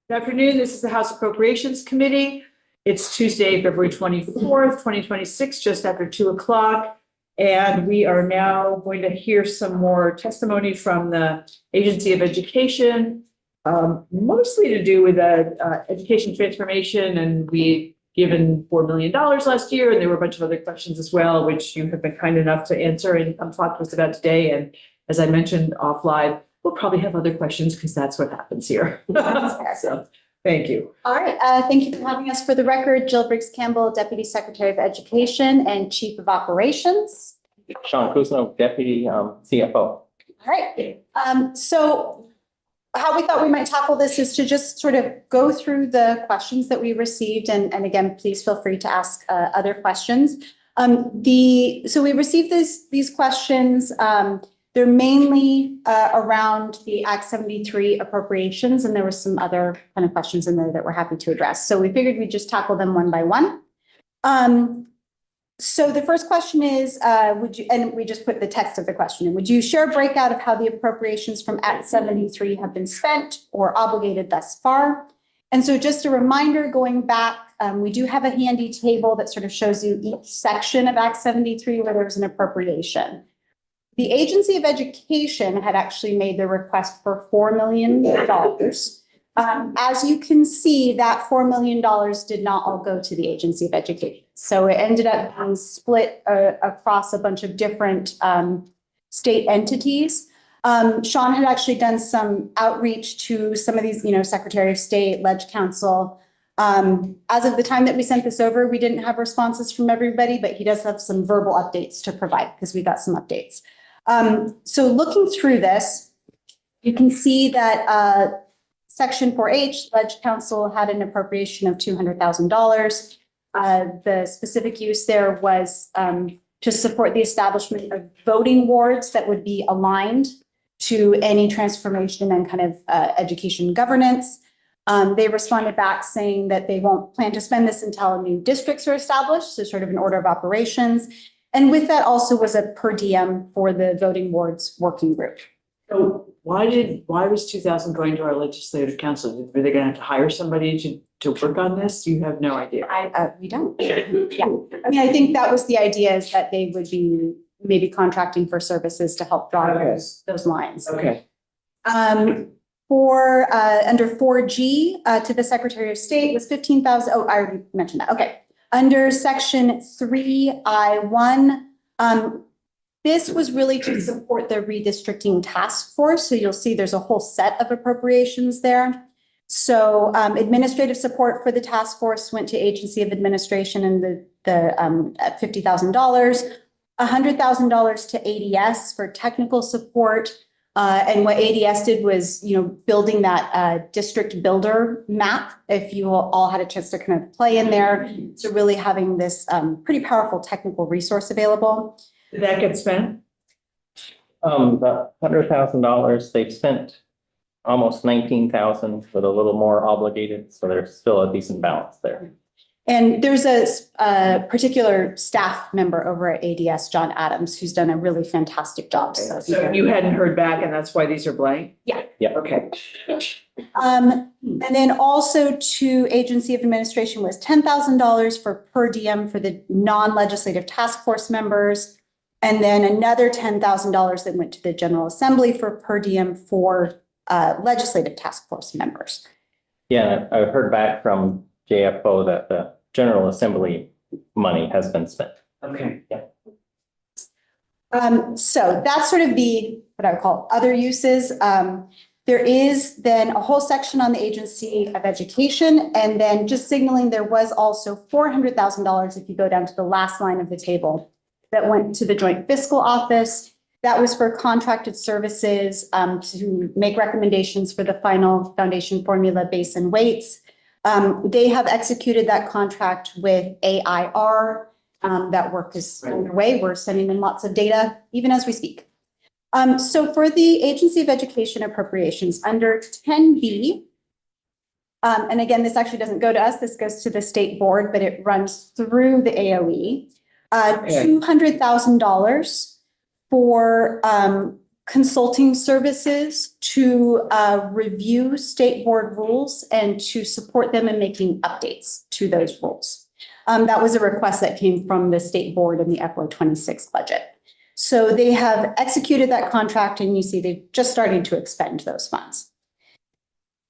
Good afternoon. This is the House Appropriations Committee. It's Tuesday, February 24th, 2026, just after 2 o'clock. And we are now going to hear some more testimony from the Agency of Education, mostly to do with education transformation. And we given $4 million last year, and there were a bunch of other questions as well, which you have been kind enough to answer and come talk to us about today. And as I mentioned offline, we'll probably have other questions because that's what happens here. So, thank you. All right. Thank you for having us. For the record, Jill Briggs-Campbell, Deputy Secretary of Education and Chief of Operations. Sean Kuzno, Deputy CFO. All right. So how we thought we might tackle this is to just sort of go through the questions that we received. And again, please feel free to ask other questions. So we received these questions. They're mainly around the Act 73 appropriations, and there were some other kind of questions in there that we're happy to address. So we figured we'd just tackle them one by one. So the first question is, would you, and we just put the text of the question in, would you share a breakout of how the appropriations from Act 73 have been spent or obligated thus far? And so just a reminder, going back, we do have a handy table that sort of shows you each section of Act 73 where there's an appropriation. The Agency of Education had actually made the request for $4 million. As you can see, that $4 million did not all go to the Agency of Education. So it ended up being split across a bunch of different state entities. Sean had actually done some outreach to some of these, Secretary of State, Ledge Council. As of the time that we sent this over, we didn't have responses from everybody, but he does have some verbal updates to provide because we got some updates. So looking through this, you can see that Section 4H, Ledge Council had an appropriation of $200,000. The specific use there was to support the establishment of voting wards that would be aligned to any transformation and kind of education governance. They responded back saying that they won't plan to spend this until new districts are established, so sort of an order of operations. And with that also was a per diem for the voting wards working group. So why was 2,000 going to our legislative council? Were they going to have to hire somebody to work on this? You have no idea. We don't. Yeah. I mean, I think that was the idea, is that they would be maybe contracting for services to help draw those lines. Okay. For under 4G to the Secretary of State was 15,000. Oh, I already mentioned that. Okay. Under Section 3I1, this was really to support the redistricting task force. So you'll see there's a whole set of appropriations there. So administrative support for the task force went to Agency of Administration and at $50,000, $100,000 to ADS for technical support. And what ADS did was, building that district builder map. If you all had a chance to kind of play in there, so really having this pretty powerful technical resource available. Did that get spent? The $100,000, they've spent almost $19,000 with a little more obligated, so there's still a decent balance there. And there's a particular staff member over at ADS, John Adams, who's done a really fantastic job. So you hadn't heard back, and that's why these are blank? Yeah. Okay. And then also to Agency of Administration was $10,000 for per diem for the non-legislative task force members. And then another $10,000 that went to the General Assembly for per diem for legislative task force members. Yeah, I heard back from JFO that the General Assembly money has been spent. Okay. Yeah. So that's sort of what I would call other uses. There is then a whole section on the Agency of Education, and then just signaling there was also $400,000 if you go down to the last line of the table that went to the Joint Fiscal Office. That was for contracted services to make recommendations for the final foundation formula, base and weights. They have executed that contract with AIR. That work is underway. We're sending them lots of data, even as we speak. So for the Agency of Education appropriations under 10B, and again, this actually doesn't go to us, this goes to the state board, but it runs through the AOE, $200,000 for consulting services to review state board rules and to support them in making updates to those rules. That was a request that came from the state board in the FY26 budget. So they have executed that contract, and you see they've just started to expend those funds.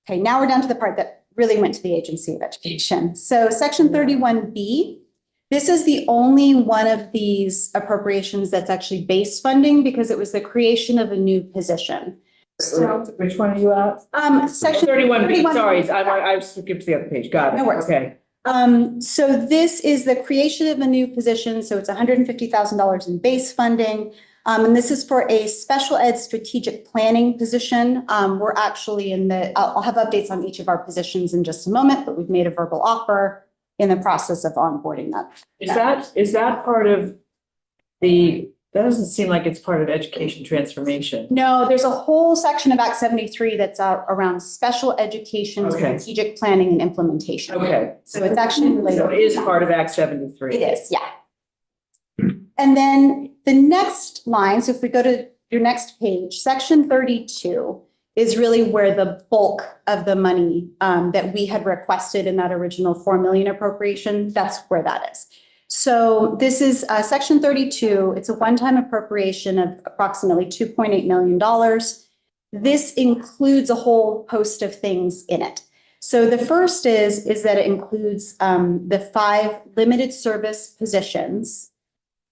Okay, now we're down to the part that really went to the Agency of Education. So Section 31B, this is the only one of these appropriations that's actually base funding because it was the creation of a new position. So, Which one are you at? Section 31B, sorry, I skipped to the other page, got it. No worries. Okay. So this is the creation of a new position. So it's $150,000 in base funding. And this is for a special ed strategic planning position. We're actually I'll have updates on each of our positions in just a moment, but we've made a verbal offer in the process of onboarding that. Is that part of that doesn't seem like it's part of education transformation. No, there's a whole section of Act 73 that's around special education, Okay. strategic planning and implementation. Okay. So it's actually related. So it is part of Act 73. It is, yeah. And then the next line, so if we go to your next page, Section 32 is really where the bulk of the money that we had requested in that original 4 million appropriation, that's where that is. So this is Section 32. It's a one-time appropriation of approximately $2.8 million. This includes a whole host of things in it. So the first is that it includes the 5 limited service positions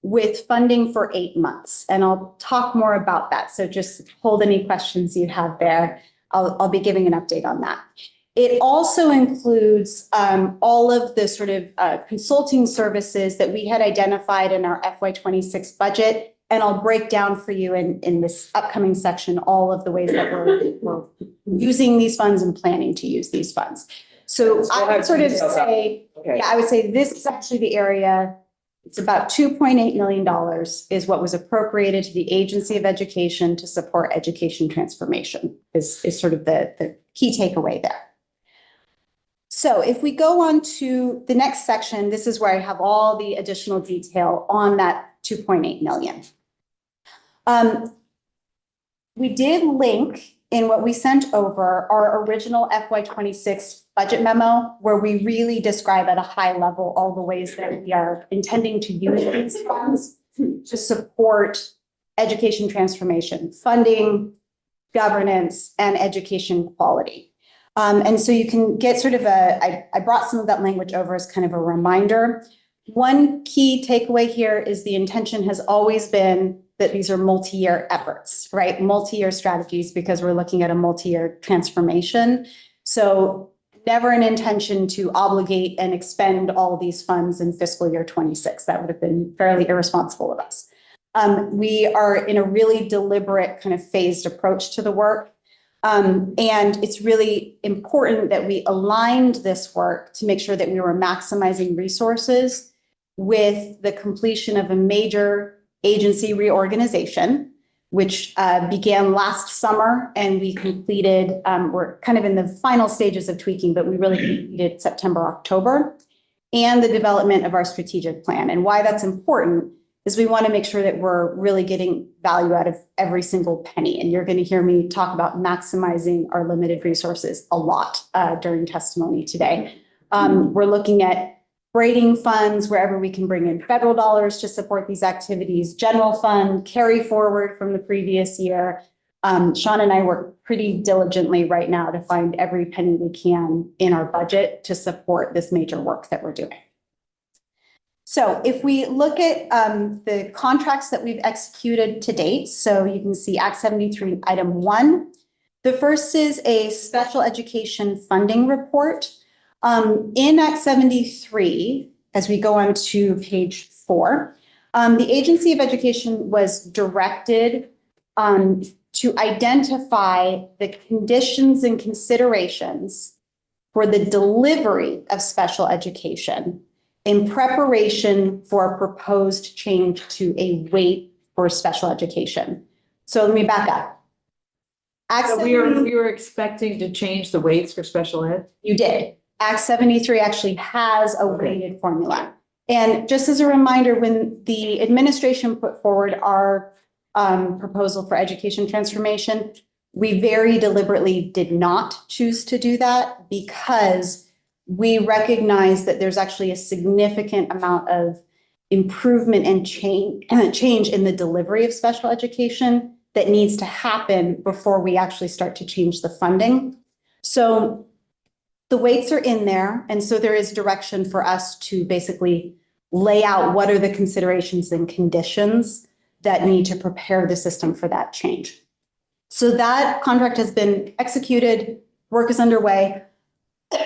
with funding for 8 months. And I'll talk more about that. So just hold any questions you have there. I'll be giving an update on that. It also includes all of the sort of consulting services that we had identified in our FY26 budget. And I'll break down for you in this upcoming section all of the ways that we're using these funds and planning to use these funds. So I would sort of say, Okay. yeah, I would say this is actually the area. It's about $2.8 million is what was appropriated to the Agency of Education to support education transformation is sort of the key takeaway there. So if we go on to the next section, this is where I have all the additional detail on that 2.8 million. We did link in what we sent over our original FY26 budget memo, where we really describe at a high level all the ways that we are intending to use these funds to support education transformation, funding, governance, and education quality. And so you can get sort of I brought some of that language over as kind of a reminder. One key takeaway here is the intention has always been that these are multi-year efforts, right? Multi-year strategies, because we're looking at a multi-year transformation. So never an intention to obligate and expend all these funds in fiscal year 26. That would have been fairly irresponsible of us. We are in a really deliberate kind of phased approach to the work. And it's really important that we aligned this work to make sure that we were maximizing resources with the completion of a major agency reorganization, which began last summer, and we completed, we're kind of in the final stages of tweaking, but we really completed September, October, and the development of our strategic plan. And why that's important is we want to make sure that we're really getting value out of every single penny. And you're going to hear me talk about maximizing our limited resources a lot during testimony today. We're looking at braiding funds wherever we can bring in federal dollars to support these activities, general fund, carry forward from the previous year. Sean and I work pretty diligently right now to find every penny we can in our budget to support this major work that we're doing. So if we look at the contracts that we've executed to date, so you can see Act 73 item 1. The first is a special education funding report. In Act 73, as we go on to page 4, the Agency of Education was directed to identify the conditions and considerations for the delivery of special education in preparation for a proposed change to a weight for special education. So let me back up. So we were expecting to change the weights for special ed? You did. Act 73 actually has a weighted formula. And just as a reminder, when the administration put forward our proposal for education transformation. We very deliberately did not choose to do that because we recognize that there's actually a significant amount of improvement and change in the delivery of special education that needs to happen before we actually start to change the funding. So the weights are in there, and so there is direction for us to basically lay out what are the considerations and conditions that need to prepare the system for that change. So that contract has been executed, work is underway.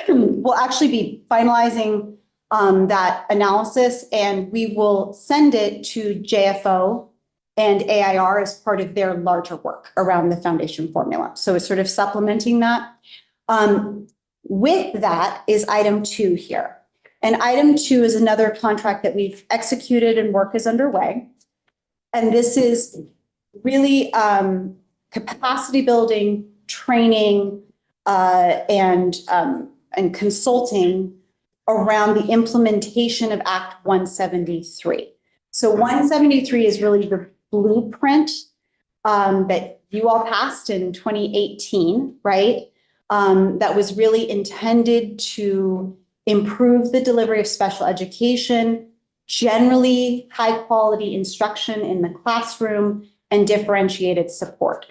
We'll actually be finalizing that analysis, and we will send it to JFO and AIR as part of their larger work around the foundation formula. So it's sort of supplementing that. With that is item 2 here. And item 2 is another contract that we've executed and work is underway. And this is really capacity building, training, and consulting around the implementation of Act 173. So 173 is really the blueprint that you all passed in 2018, right? That was really intended to improve the delivery of special education, generally high quality instruction in the classroom, and differentiated support.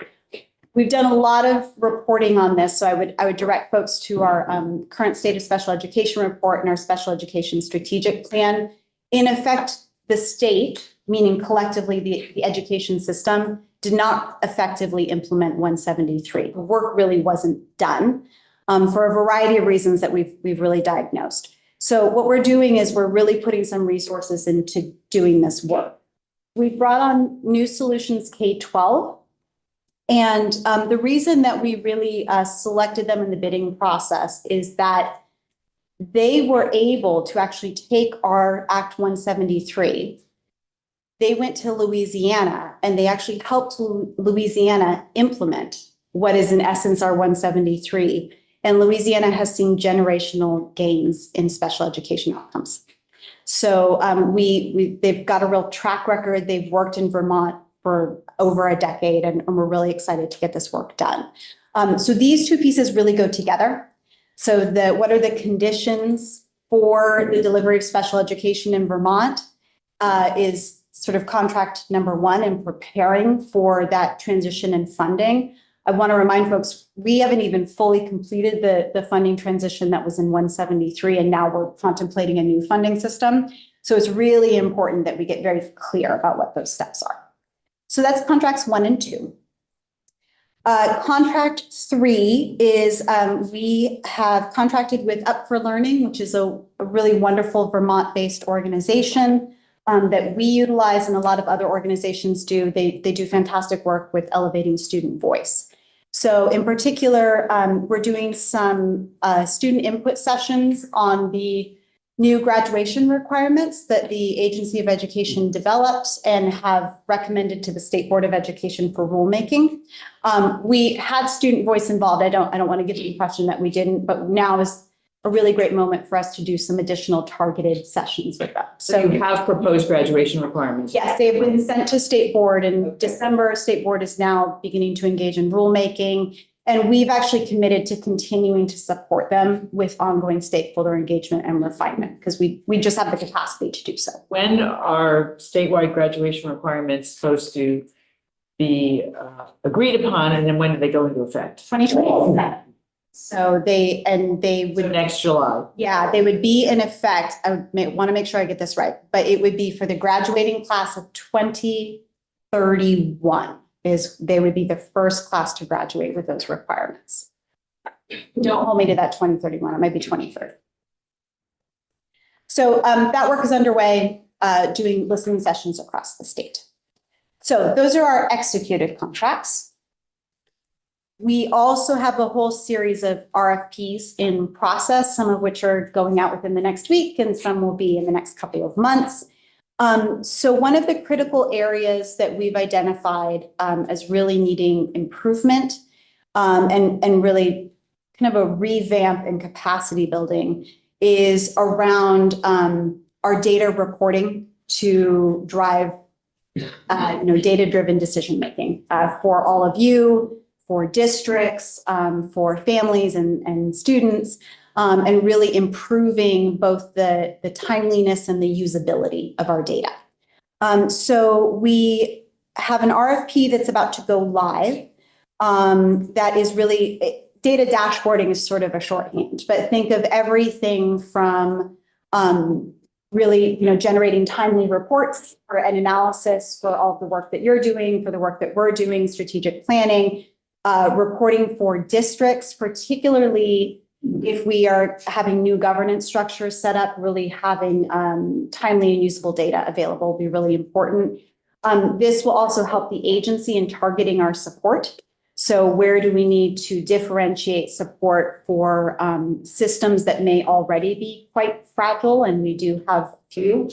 We've done a lot of reporting on this, so I would direct folks to our current state of special education report and our special education strategic plan. In effect, the state, meaning collectively the education system, did not effectively implement 173. The work really wasn't done for a variety of reasons that we've really diagnosed. So what we're doing is we're really putting some resources into doing this work. We've brought on New Solutions K-12. And the reason that we really selected them in the bidding process is that they were able to actually take our Act 173. They went to Louisiana and they actually helped Louisiana implement what is in essence our 173. And Louisiana has seen generational gains in special education outcomes. So they've got a real track record. They've worked in Vermont for over a decade, and we're really excited to get this work done. So these two pieces really go together. So what are the conditions for the delivery of special education in Vermont is sort of contract number 1 and preparing for that transition and funding. I want to remind folks, we haven't even fully completed the funding transition that was in 173, and now we're contemplating a new funding system. So it's really important that we get very clear about what those steps are. So that's contracts 1 and 2. Contract 3 is we have contracted with Up for Learning, which is a really wonderful Vermont-based organization that we utilize and a lot of other organizations do. They do fantastic work with elevating student voice. So in particular, we're doing some student input sessions on the new graduation requirements that the Agency of Education developed and have recommended to the State Board of Education for rulemaking. We had student voice involved. I don't want to give the impression that we didn't, but now is a really great moment for us to do some additional targeted sessions with them. So you have proposed graduation requirements? Yes, they've been sent to State Board in December. State Board is now beginning to engage in rulemaking. And we've actually committed to continuing to support them with ongoing stakeholder engagement and refinement because we just have the capacity to do so. When are statewide graduation requirements supposed to be agreed upon, and then when do they go into effect? 2027. So they would So next July. Yeah, they would be in effect. I want to make sure I get this right, but it would be for the graduating class of 2031. They would be the first class to graduate with those requirements. Don't hold me to that 2031, it might be 2030. So that work is underway, doing listening sessions across the state. So those are our executed contracts. We also have a whole series of RFPs in process, some of which are going out within the next week and some will be in the next couple of months. So one of the critical areas that we've identified as really needing improvement and really kind of a revamp and capacity building is around our data reporting to drive data-driven decision-making for all of you, for districts, for families and students, and really improving both the timeliness and the usability of our data. So we have an RFP that's about to go live. That is really, data dashboarding is sort of a shorthand, but think of everything from really, generating timely reports for an analysis for all of the work that you're doing, for the work that we're doing, strategic planning, reporting for districts, particularly if we are having new governance structures set up, really having timely and usable data available will be really important. This will also help the agency in targeting our support. So where do we need to differentiate support for systems that may already be quite fragile? And we do have a few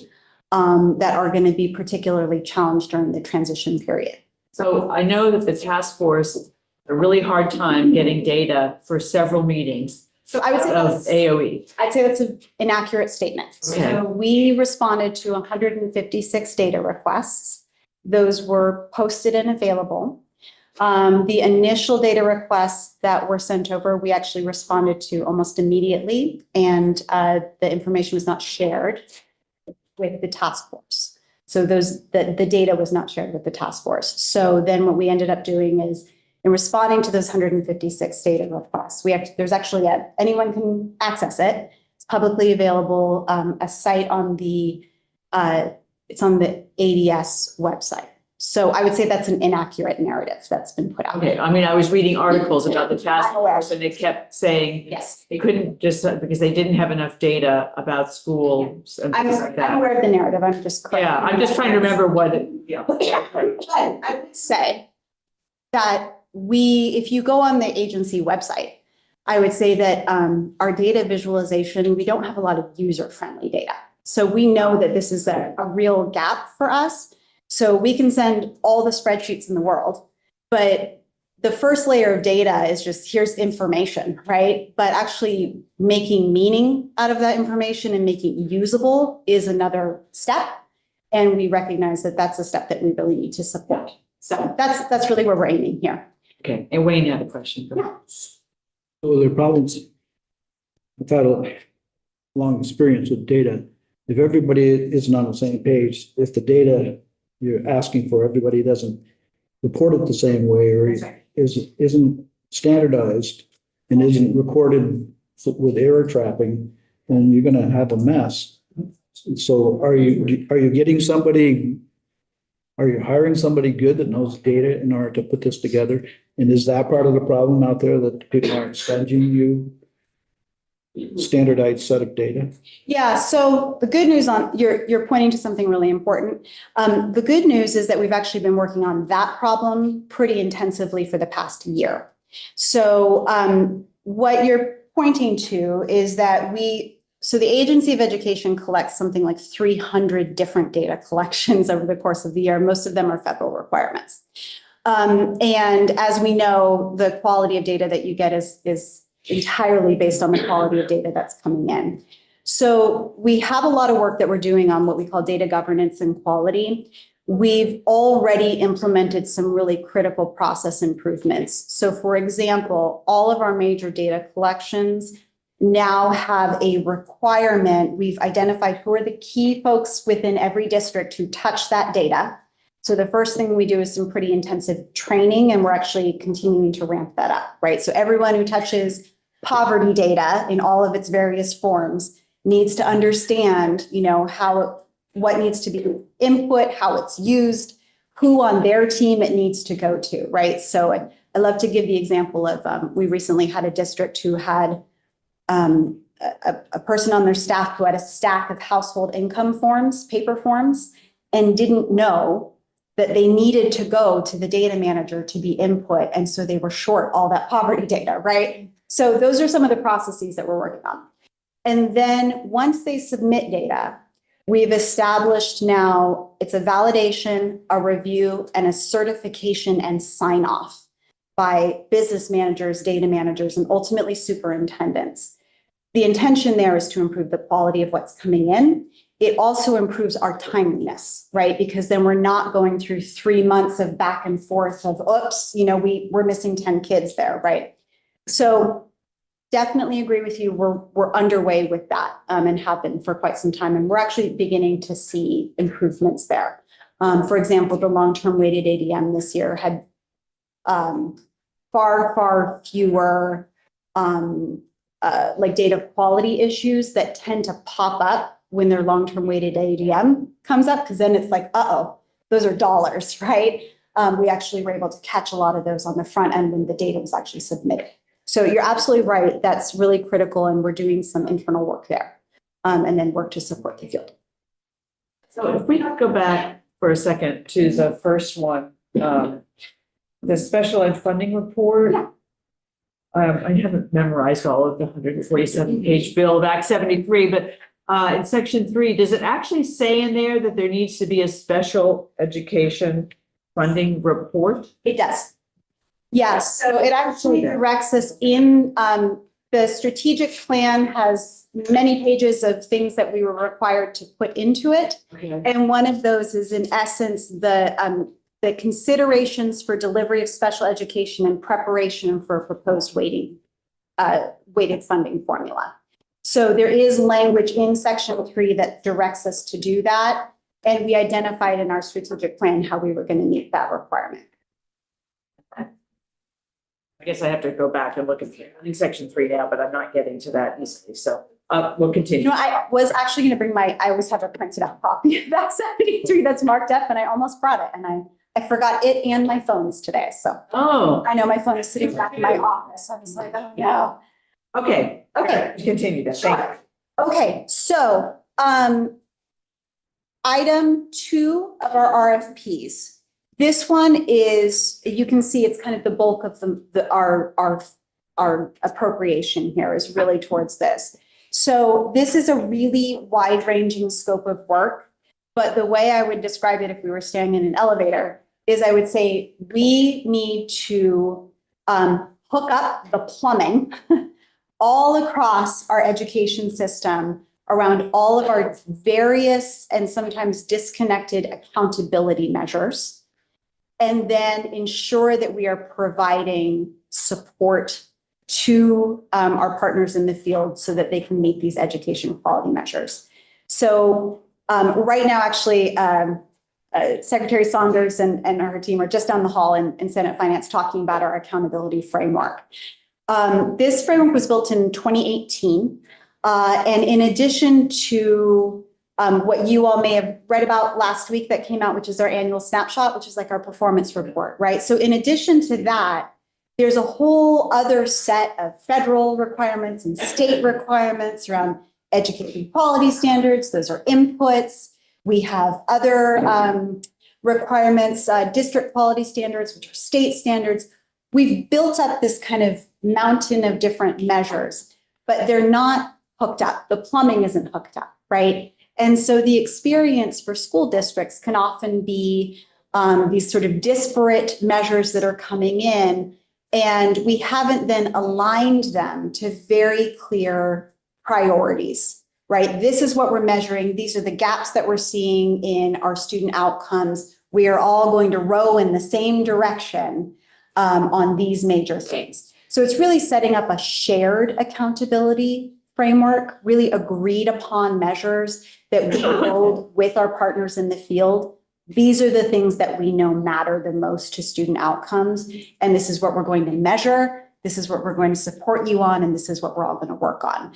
that are going to be particularly challenged during the transition period. So I know that the task force had a really hard time getting data for several meetings. So I would say of that's, AOE. I'd say that's an inaccurate statement. Okay. So we responded to 156 data requests. Those were posted and available. The initial data requests that were sent over, we actually responded to almost immediately, and the information was not shared with the task force. So the data was not shared with the task force. So then what we ended up doing is, in responding to those 156 data requests, there's actually anyone can access it. It's publicly available, a site on it's on the ADS website. So I would say that's an inaccurate narrative that's been put out. Okay, I mean, I was reading articles about the task I'm aware. force and they kept saying Yes, they couldn't just, because they didn't have enough data about schools and I'm things like I'm that. aware of the narrative. I'm just correcting. Yeah, I'm just trying to remember what it, yeah. But I would say that if you go on the agency website, I would say that our data visualization, we don't have a lot of user-friendly data. So we know that this is a real gap for us. So we can send all the spreadsheets in the world, but the first layer of data is just, here's information, right? But actually making meaning out of that information and making it usable is another step. And we recognize that that's a step that we really need to support. So that's really where we're aiming here. Okay, and Wayne had a question. Yeah. So there are problems. I've had a long experience with data. If everybody isn't on the same page, if the data you're asking for, everybody doesn't report it the same way, or right. isn't standardized and isn't recorded with error trapping, then you're gonna have a mess. So are you getting somebody, are you hiring somebody good that knows data in order to put this together? And is that part of the problem out there, that people aren't sending you standardized set of data? Yeah, so the good news you're pointing to something really important. The good news is that we've actually been working on that problem pretty intensively for the past year. So what you're pointing to is that so the Agency of Education collects something like 300 different data collections over the course of the year. Most of them are federal requirements. And as we know, the quality of data that you get is entirely based on the quality of data that's coming in. So we have a lot of work that we're doing on what we call data governance and quality. We've already implemented some really critical process improvements. So for example, all of our major data collections now have a requirement. We've identified who are the key folks within every district who touch that data. So the first thing we do is some pretty intensive training, and we're actually continuing to ramp that up, right? So everyone who touches poverty data in all of its various forms needs to understand, what needs to be input, how it's used, who on their team it needs to go to, right? So I love to give the example of, we recently had a district who had a person on their staff who had a stack of household income forms, paper forms, and didn't know that they needed to go to the data manager to be input. And so they were short all that poverty data, right? So those are some of the processes that we're working on. And then once they submit data, we've established now it's a validation, a review, and a certification and sign off by business managers, data managers, and ultimately superintendents. The intention there is to improve the quality of what's coming in. it also improves our timeliness, right? Because then we're not going through 3 months of back and forth of, oops, we're missing 10 kids there, right? So definitely agree with you. We're underway with that and have been for quite some time. And we're actually beginning to see improvements there. For example, the long-term weighted ADM this year had far fewer like data quality issues that tend to pop up when their long-term weighted ADM comes up, because then it's like, uh-oh, those are dollars, right? We actually were able to catch a lot of those on the front end when the data was actually submitted. So you're absolutely right. That's really critical, and we're doing some internal work there, and then work to support the field. So if we could go back for a second to the first one, the special ed funding report. Yeah. I haven't memorized all of the 147-page bill of Act 73, but in section 3, does it actually say in there that there needs to be a special education funding report? It does. Yes, so it actually directs us in, the strategic plan has many pages of things that we were required to put into it. Okay. And one of those is in essence, the considerations for delivery of special education and preparation for a proposed weighted funding formula. So there is language in section 3 that directs us to do that. And we identified in our strategic plan how we were going to meet that requirement. I guess I have to go back and look at in section 3 now, but I'm not getting to that easily. So we'll continue. I was actually going to bring I always have a printed out copy of that 73 that's marked up, and I almost brought it, and I forgot it and my phones today. So I know my phone is sitting back in my office. I was like, oh no. Okay. Continue that. Thank you. Okay, so item 2 of our RFPs. This one is, you can see it's kind of the bulk of our appropriation here is really towards this. So this is a really wide-ranging scope of work, but the way I would describe it if we were staying in an elevator is I would say we need to hook up the plumbing all across our education system around all of our various and sometimes disconnected accountability measures, and then ensure that we are providing support to our partners in the field so that they can meet these education quality measures. So right now, actually, Secretary Saunders and her team are just down the hall in Senate Finance talking about our accountability framework. This framework was built in 2018. And in addition to what you all may have read about last week that came out, which is our annual snapshot, which is like our performance report, right? So in addition to that, there's a whole other set of federal requirements and state requirements around education quality standards. Those are inputs. We have other requirements, district quality standards, which are state standards. We've built up this kind of mountain of different measures, but they're not hooked up. The plumbing isn't hooked up, right? And so the experience for school districts can often be these sort of disparate measures that are coming in, and we haven't then aligned them to very clear priorities, right? This is what we're measuring. These are the gaps that we're seeing in our student outcomes. We are all going to row in the same direction on these major things. So it's really setting up a shared accountability framework, really agreed upon measures that we build with our partners in the field. These are the things that we know matter the most to student outcomes. And this is what we're going to measure. This is what we're going to support you on. And this is what we're all going to work on.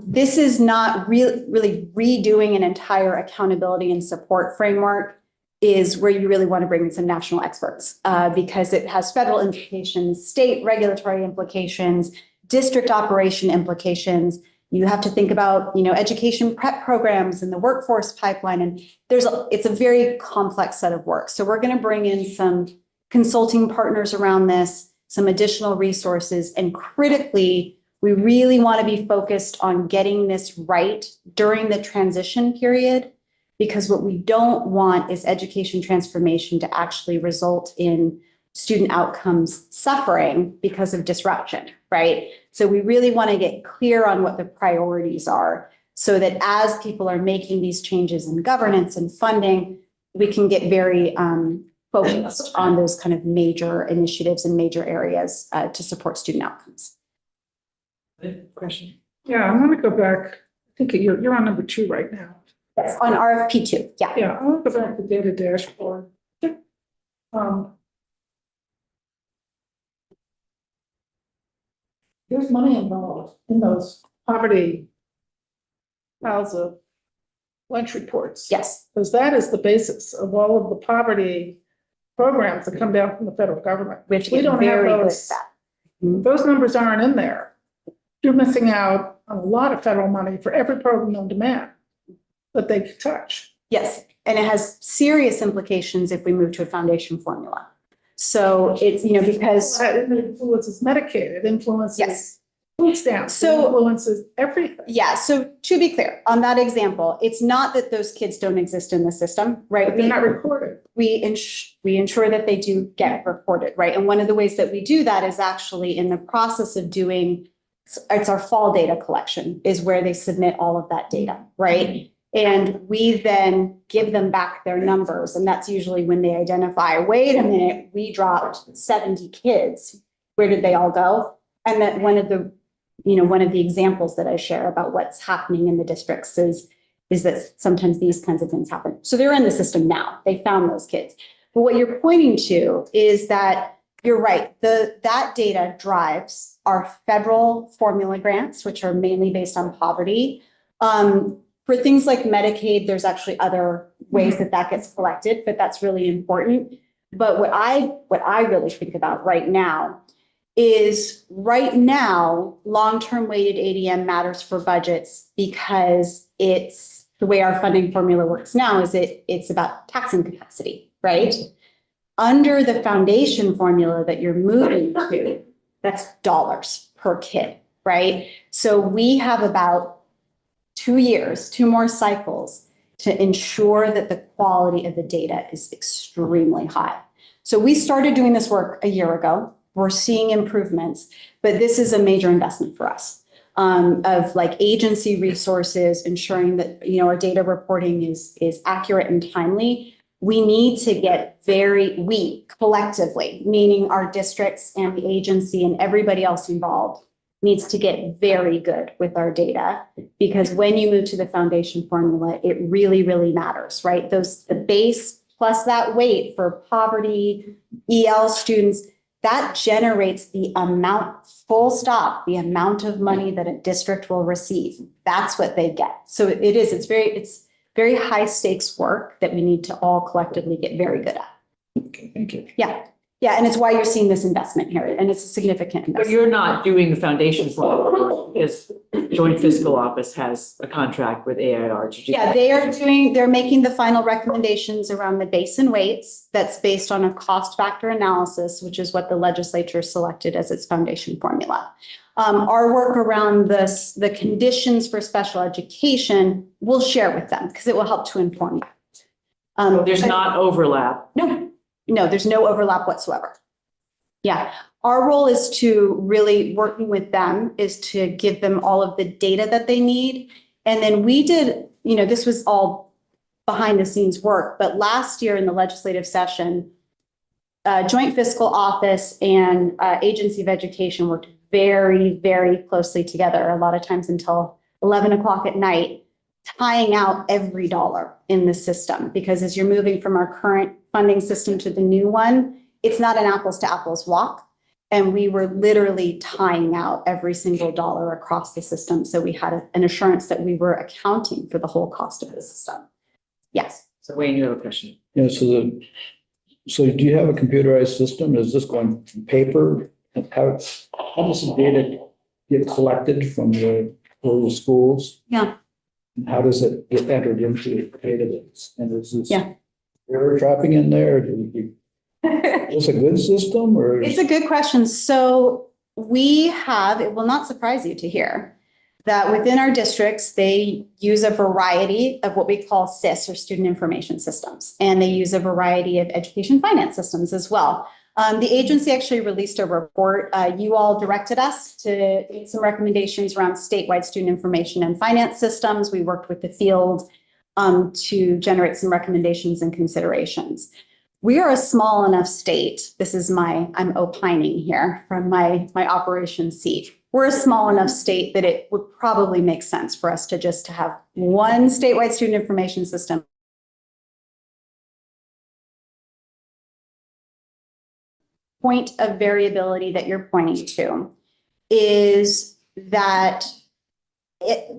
This is not really redoing an entire accountability and support framework. Is where you really want to bring in some national experts because it has federal implications, state regulatory implications, district operation implications. You have to think about, education prep programs and the workforce pipeline. And it's a very complex set of work. So we're going to bring in some consulting partners around this, some additional resources. And critically, we really want to be focused on getting this right during the transition period, because what we don't want is education transformation to actually result in student outcomes suffering because of disruption, right? So we really want to get clear on what the priorities are so that as people are making these changes in governance and funding, we can get very focused on those kind of major initiatives and major areas to support student outcomes. Question. Yeah, I want to go back. I think you're on number 2 right now. Yes, on RFP2, yeah. Yeah, I want to go back to data dashboard. There's money involved in those poverty piles of lunch reports. Yes, Because that is the basis of all of the poverty programs that come down from the federal government. we have to We get don't have very good at those. that. Those numbers aren't in there. You're missing out on a lot of federal money for every program on demand that they could touch. Yes, and it has serious implications if we move to a foundation formula. So it's, because, It influences Medicaid, it influences yes. food stamps, it So- influences everything. Yeah, so to be clear, on that example, it's not that those kids don't exist in the system, right? But they're not recorded. We ensure that they do get reported, right? And one of the ways that we do that is actually in the process of doing, it's our fall data collection is where they submit all of that data, right? And we then give them back their numbers. And that's usually when they identify, wait a minute, we dropped 70 kids. Where did they all go? And that one of the examples that I share about what's happening in the districts is that sometimes these kinds of things happen. So they're in the system now. They found those kids. But what you're pointing to is that you're right. That data drives our federal formula grants, which are mainly based on poverty. For things like Medicaid, there's actually other ways that gets collected, but that's really important. But what I really think about right now is long-term weighted ADM matters for budgets because it's the way our funding formula works now is it's about taxing capacity, right? Under the foundation formula that you're moving to, that's dollars per kid, right? So we have about 2 years, 2 more cycles to ensure that the quality of the data is extremely high. So we started doing this work a year ago. We're seeing improvements, but this is a major investment for us of like agency resources, ensuring that, our data reporting is accurate and timely. We need to get we collectively, meaning our districts and the agency and everybody else involved, needs to get very good with our data, because when you move to the foundation formula, it really, really matters, right? The base plus that weight for poverty, EL students, that generates the amount, full stop, the amount of money that a district will receive. That's what they get. So it's very high stakes work that we need to all collectively get very good at. Okay, thank you. Yeah. Yeah, and it's why you're seeing this investment here, and it's a significant But investment. you're not doing the foundations level, because Joint Fiscal Office has a contract with AIR to do. Yeah, they're making the final recommendations around the base and weights. That's based on a cost factor analysis, which is what the legislature selected as its foundation formula. Our work around the conditions for special education, we'll share with them because it will help to inform you. So there's not overlap. No, there's no overlap whatsoever. Yeah, our role is to really working with them is to give them all of the data that they need. And then we did, this was all behind the scenes work, but last year in the legislative session, Joint Fiscal Office and Agency of Education worked very, very closely together, a lot of times until 11 o'clock at night, tying out every dollar in the system. Because as you're moving from our current funding system to the new one, it's not an apples to apples walk. And we were literally tying out every single dollar across the system. So we had an assurance that we were accounting for the whole cost of the system. Yes. So Wayne, you have a question. Yeah, so do you have a computerized system? Is this going from paper? And how does the data get collected from the schools? Yeah. And how does it get entered into the database? And is this Yeah. error trapping in there? Is it a good system or? It's a good question. So it will not surprise you to hear that within our districts, they use a variety of what we call SIS or student information systems. And they use a variety of education finance systems as well. The agency actually released a report. You all directed us to make some recommendations around statewide student information and finance systems. We worked with the field to generate some recommendations and considerations. We are a small enough state. This is I'm opining here from my operations seat. We're a small enough state that it would probably make sense for us to just have one statewide student information system. Point of variability that you're pointing to is that a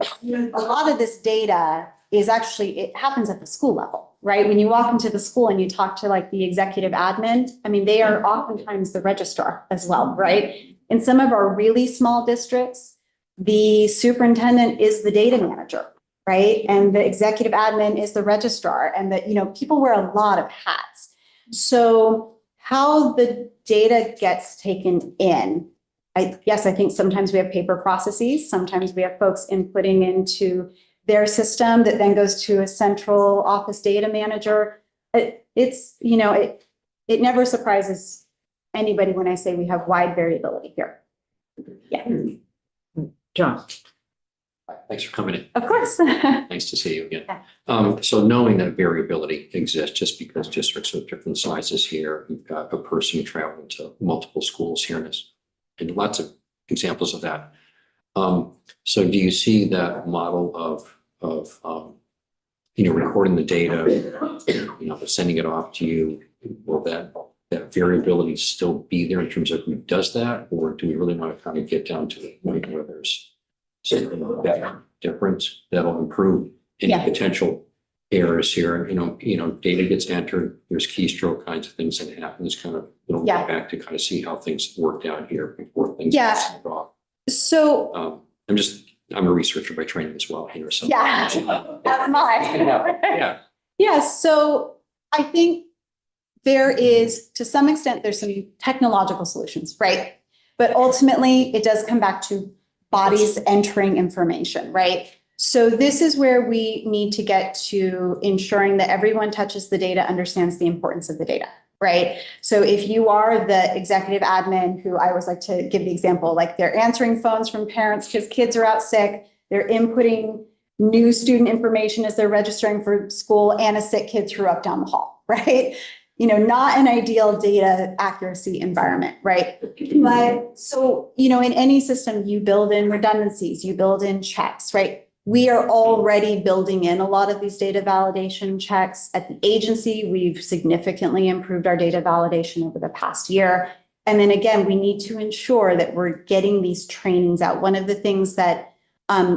lot of this data is actually, it happens at the school level, right? When you walk into the school and you talk to like the executive admin, I mean, they are oftentimes the registrar as well, right? In some of our really small districts, the superintendent is the data manager, right? And the executive admin is the registrar, and that, people wear a lot of hats. So how the data gets taken in, I think sometimes we have paper processes. Sometimes we have folks inputting into their system that then goes to a central office data manager. It never surprises anybody when I say we have wide variability here. Yeah, John. Thanks for coming in. of course. Nice to see you again. So knowing that variability exists just because districts are different sizes here, you've got a person traveling to multiple schools here and lots of examples of that. So do you see that model of recording the data, sending it off to you? Will that variability still be there in terms of who does that? Or do we really want to kind of get down to the point where there's something better, different, that'll improve any potential errors here? Data gets entered, there's keystroke kinds of things that happen. It's kind of, go back to kind of see how things worked out here before things get sent off. So I'm a researcher by training as well here. So that's yeah. Yeah, so I think to some extent, there's some technological solutions, right? But ultimately, it does come back to bodies entering information, right? So this is where we need to get to ensuring that everyone touches the data, understands the importance of the data, right? So if you are the executive admin, who I always like to give the example, like they're answering phones from parents because kids are out sick, they're inputting new student information as they're registering for school, and a sick kid threw up down the hall, right? Not an ideal data accuracy environment, right? But so, in any system, you build in redundancies, you build in checks, right? We are already building in a lot of these data validation checks. At the agency, we've significantly improved our data validation over the past year. And then again, we need to ensure that we're getting these trainings out. One of the things that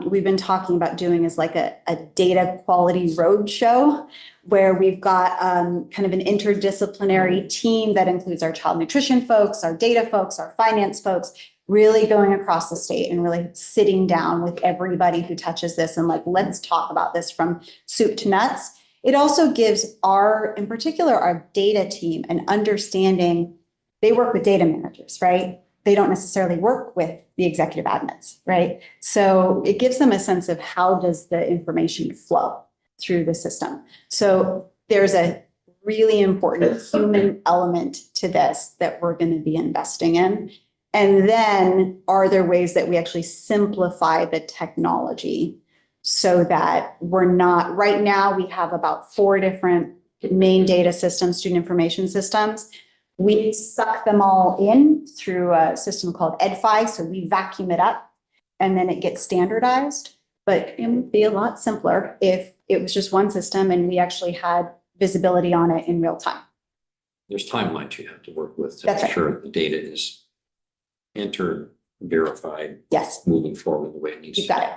we've been talking about doing is like a data quality roadshow, where we've got kind of an interdisciplinary team that includes our child nutrition folks, our data folks, our finance folks, really going across the state and really sitting down with everybody who touches this and let's talk about this from soup to nuts. It also gives in particular, our data team an understanding. They work with data managers, right? They don't necessarily work with the executive admins, right? So it gives them a sense of how does the information flow through the system. So there's a really important human element to this that we're going to be investing in. And then are there ways that we actually simplify the technology so that we're not, right now we have about 4 different main data systems, student information systems. We suck them all in through a system called EdFi. So we vacuum it up and then it gets standardized. But it would be a lot simpler if it was just one system and we actually had visibility on it in real time. There's timelines you have to work with to That's right. ensure the data is entered, verified, Yes, moving forward the way it needs you've to. got it.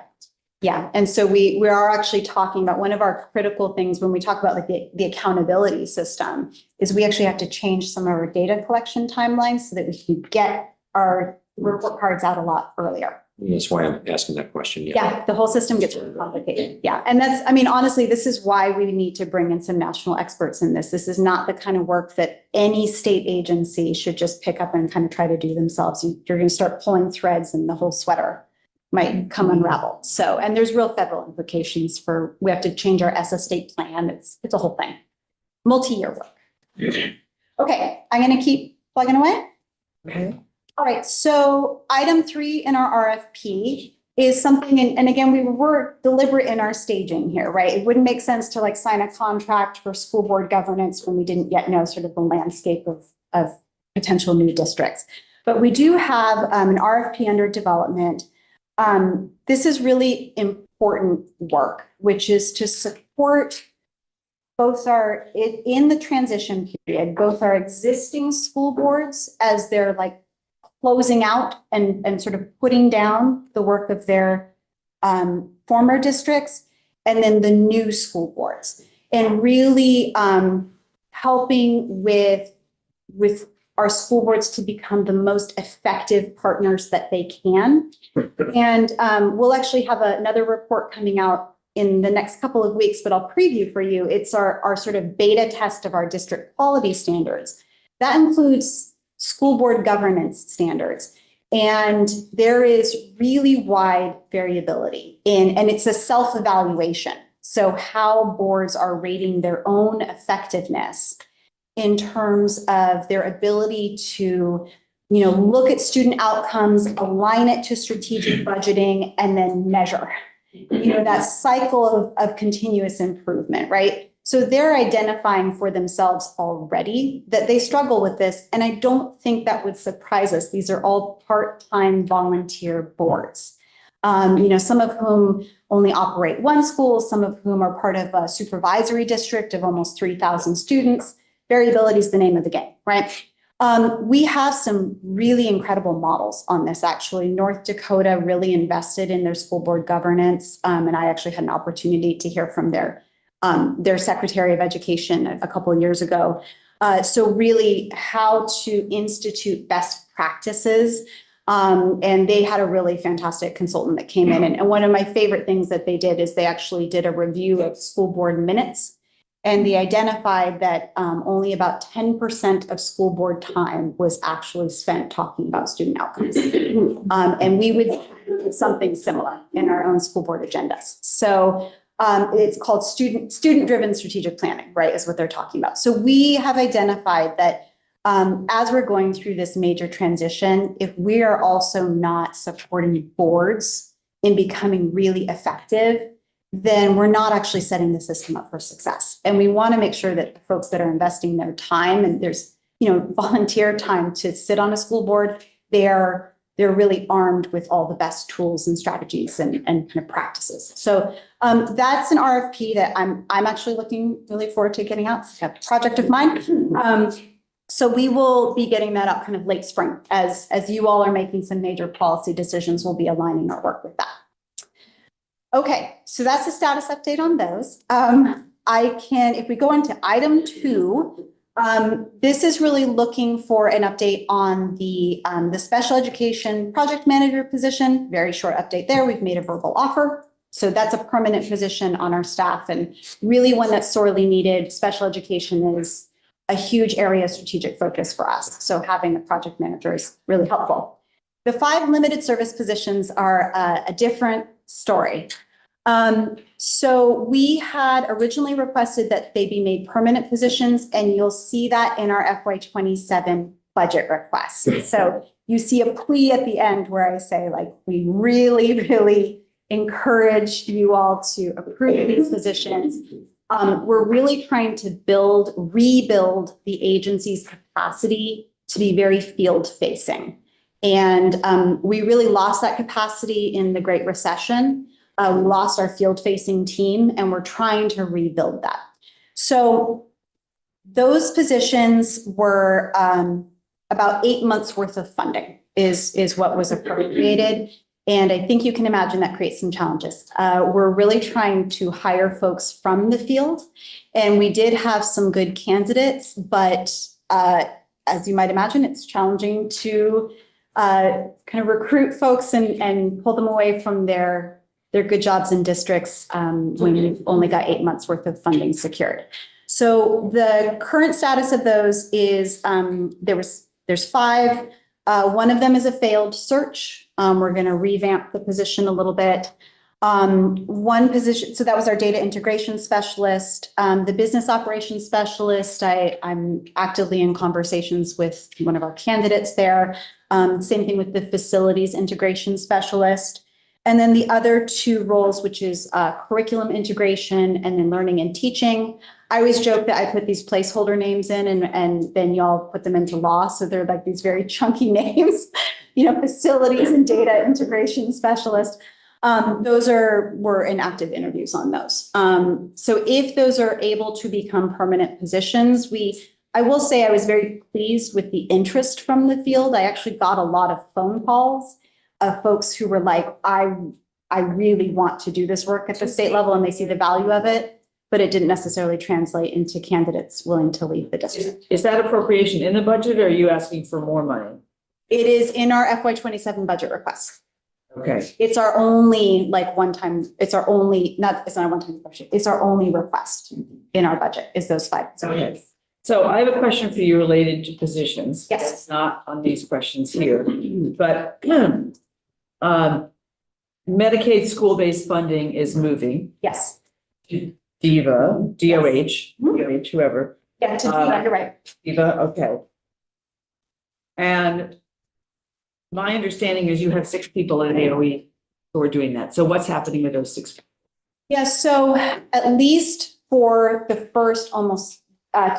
Yeah, and so we are actually talking about one of our critical things when we talk about like the accountability system is we actually have to change some of our data collection timelines so that we can get our report cards out a lot earlier. And that's why I'm asking that question. Yeah, the whole system gets really complicated. Yeah, and honestly, this is why we need to bring in some national experts in this. This is not the kind of work that any state agency should just pick up and kind of try to do themselves. You're going to start pulling threads and the whole sweater might come unravel. So, and there's real federal implications we have to change our ESSA state plan. It's a whole thing. Multi-year work. Okay, I'm going to keep Plugging away? Okay. All right, so item 3 in our RFP is something, and again, we were deliberate in our staging here, right? It wouldn't make sense to like sign a contract for school board governance when we didn't yet know sort of the landscape of potential new districts. But we do have an RFP under development. This is really important work, which is to support both in the transition period, both our existing school boards as they're like closing out and sort of putting down the work of their former districts, and then the new school boards, and really helping with our school boards to become the most effective partners that they can. And we'll actually have another report coming out in the next couple of weeks, but I'll preview for you. It's our sort of beta test of our district quality standards. That includes school board governance standards. And there is really wide variability and it's a self-evaluation. So how boards are rating their own effectiveness in terms of their ability to, look at student outcomes, align it to strategic budgeting, and then measure, that cycle of continuous improvement, right? So they're identifying for themselves already that they struggle with this. And I don't think that would surprise us. These are all part-time volunteer boards, some of whom only operate one school, some of whom are part of a supervisory district of almost 3,000 students. Variability is the name of the game, right? We have some really incredible models on this, actually. North Dakota really invested in their school board governance. And I actually had an opportunity to hear from their Secretary of Education a couple of years ago. So really how to institute best practices. And they had a really fantastic consultant that came in. And one of my favorite things that they did is they actually did a review of school board minutes. And they identified that only about 10% of school board time was actually spent talking about student outcomes. And we would do something similar in our own school board agendas. So it's called student-driven strategic planning, right, is what they're talking about. So we have identified that as we're going through this major transition, if we are also not supporting boards in becoming really effective, then we're not actually setting the system up for success. And we want to make sure that the folks that are investing their time, and there's, volunteer time to sit on a school board, they're really armed with all the best tools and strategies and kind of practices. So that's an RFP that I'm actually looking really forward to getting out. It's a project of mine. So we will be getting that out kind of late spring as you all are making some major policy decisions. We'll be aligning our work with that. Okay, so that's the status update on those. If we go into item 2, this is really looking for an update on the special education project manager position. Very short update there. We've made a verbal offer. So that's a permanent position on our staff and really one that's sorely needed. Special education is a huge area of strategic focus for us. So having a project manager is really helpful. The 5 limited service positions are a different story. So we had originally requested that they be made permanent positions, and you'll see that in our FY27 budget request. So you see a plea at the end where I say, like, we really, really encourage you all to approve these positions. We're really trying to rebuild the agency's capacity to be very field facing. And we really lost that capacity in the Great Recession. We lost our field-facing team, and we're trying to rebuild that. So those positions were about 8 months worth of funding is what was appropriated. And I think you can imagine that creates some challenges. We're really trying to hire folks from the field, and we did have some good candidates, but as you might imagine, it's challenging to kind of recruit folks and pull them away from their good jobs in districts when we've only got 8 months worth of funding secured. So the current status of those is there's 5. One of them is a failed search. We're going to revamp the position a little bit. One position, so that was our data integration specialist. The business operations specialist, I'm actively in conversations with one of our candidates there. Same thing with the facilities integration specialist. And then the other two roles, which is curriculum integration and then learning and teaching. I always joke that I put these placeholder names in and then y'all put them into law. So they're like these very chunky names, facilities and data integration specialist. We're in active interviews on those. So if those are able to become permanent positions, I will say I was very pleased with the interest from the field. I actually got a lot of phone calls of folks who were like, I really want to do this work at the state level and they see the value of it, but it didn't necessarily translate into candidates willing to leave the district. Is that appropriation in the budget or are you asking for more money? It is in our FY27 budget request. Okay. It's our only it's not a one-time question. It's our only request in our budget is those 5. Okay. So I have a question for you related to positions. Yes. It's not on these questions here, but Medicaid school-based funding is moving. Yes. DOH, whoever. Yeah, you're right. DIVA, okay. And my understanding is you have 6 people at AOE who are doing that. So what's happening with those 6 people? Yeah, so at least for the first almost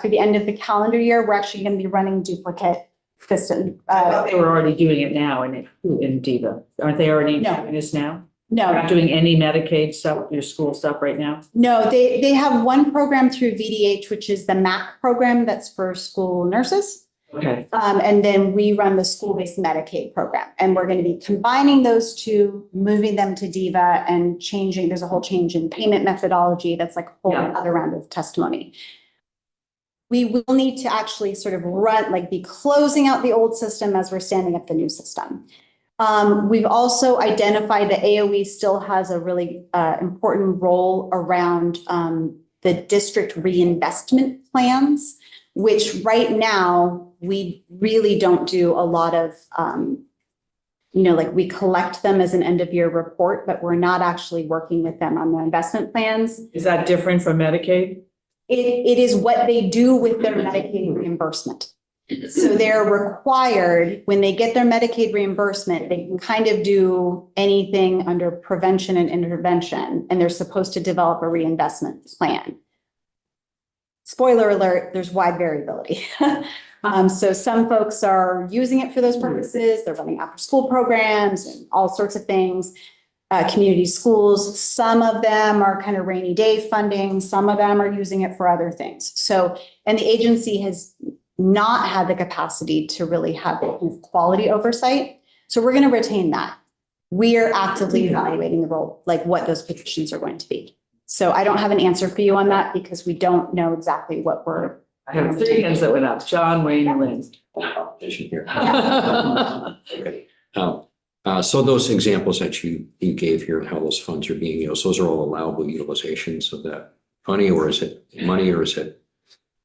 through the end of the calendar year, we're actually going to be running duplicate system. I thought they were already doing it now in DIVA. Aren't they already No. doing this now? They're No, not doing any Medicaid stuff, your school stuff right now? no, they have one program through VDH, which is the MAC program that's for school nurses. Okay. And then we run the school-based Medicaid program. And we're going to be combining those two, moving them to DIVA and changing. There's a whole change in payment methodology. That's like a whole other round of testimony. We will need to actually sort of be closing out the old system as we're standing up the new system. We've also identified that AOE still has a really important role around the district reinvestment plans, which right now we really don't do a lot of, we collect them as an end of year report, but we're not actually working with them on their investment plans. Is that different from Medicaid? It is what they do with their Medicaid reimbursement. So they're required, when they get their Medicaid reimbursement, they can kind of do anything under prevention and intervention, and they're supposed to develop a reinvestment plan. Spoiler alert, there's wide variability. So some folks are using it for those purposes. They're running after school programs and all sorts of things. Community schools, some of them are kind of rainy day funding. Some of them are using it for other things. So, and the agency has not had the capacity to really have quality oversight. So we're going to retain that. We are actively evaluating the role, like what those positions are going to be. So I don't have an answer for you on that because we don't know exactly what we're. I have 3 hands that went up, John, Wayne, and Lynn. Competition here. Okay. So those examples that you gave here of how those funds are being used, those are all allowable utilizations of that money, or is it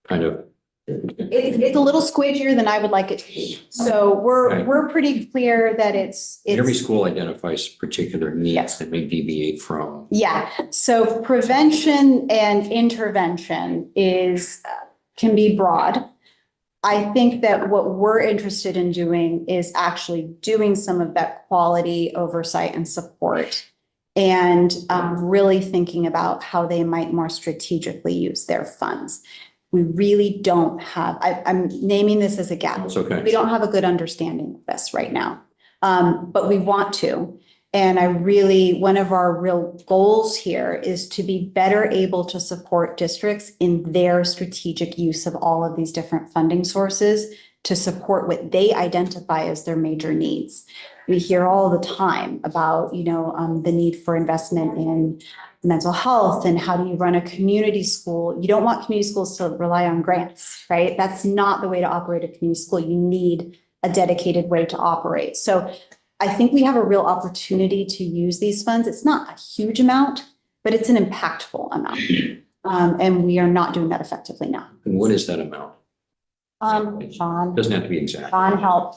kind of? It's a little squidgier than I would like it to be. So we're pretty clear that it's. Every school identifies particular needs Yes. that may deviate from. Yeah, so prevention and intervention can be broad. I think that what we're interested in doing is actually doing some of that quality oversight and support and really thinking about how they might more strategically use their funds. We really don't have, I'm naming this as a gap. It's okay. We don't have a good understanding of this right now, but we want to. And one of our real goals here is to be better able to support districts in their strategic use of all of these different funding sources to support what they identify as their major needs. We hear all the time about, the need for investment in mental health and how do you run a community school. You don't want community schools to rely on grants, right? That's not the way to operate a community school. You need a dedicated way to operate. So I think we have a real opportunity to use these funds. It's not a huge amount, but it's an impactful amount. And we are not doing that effectively now. And what is that amount? Sean, Doesn't have to be exact. help.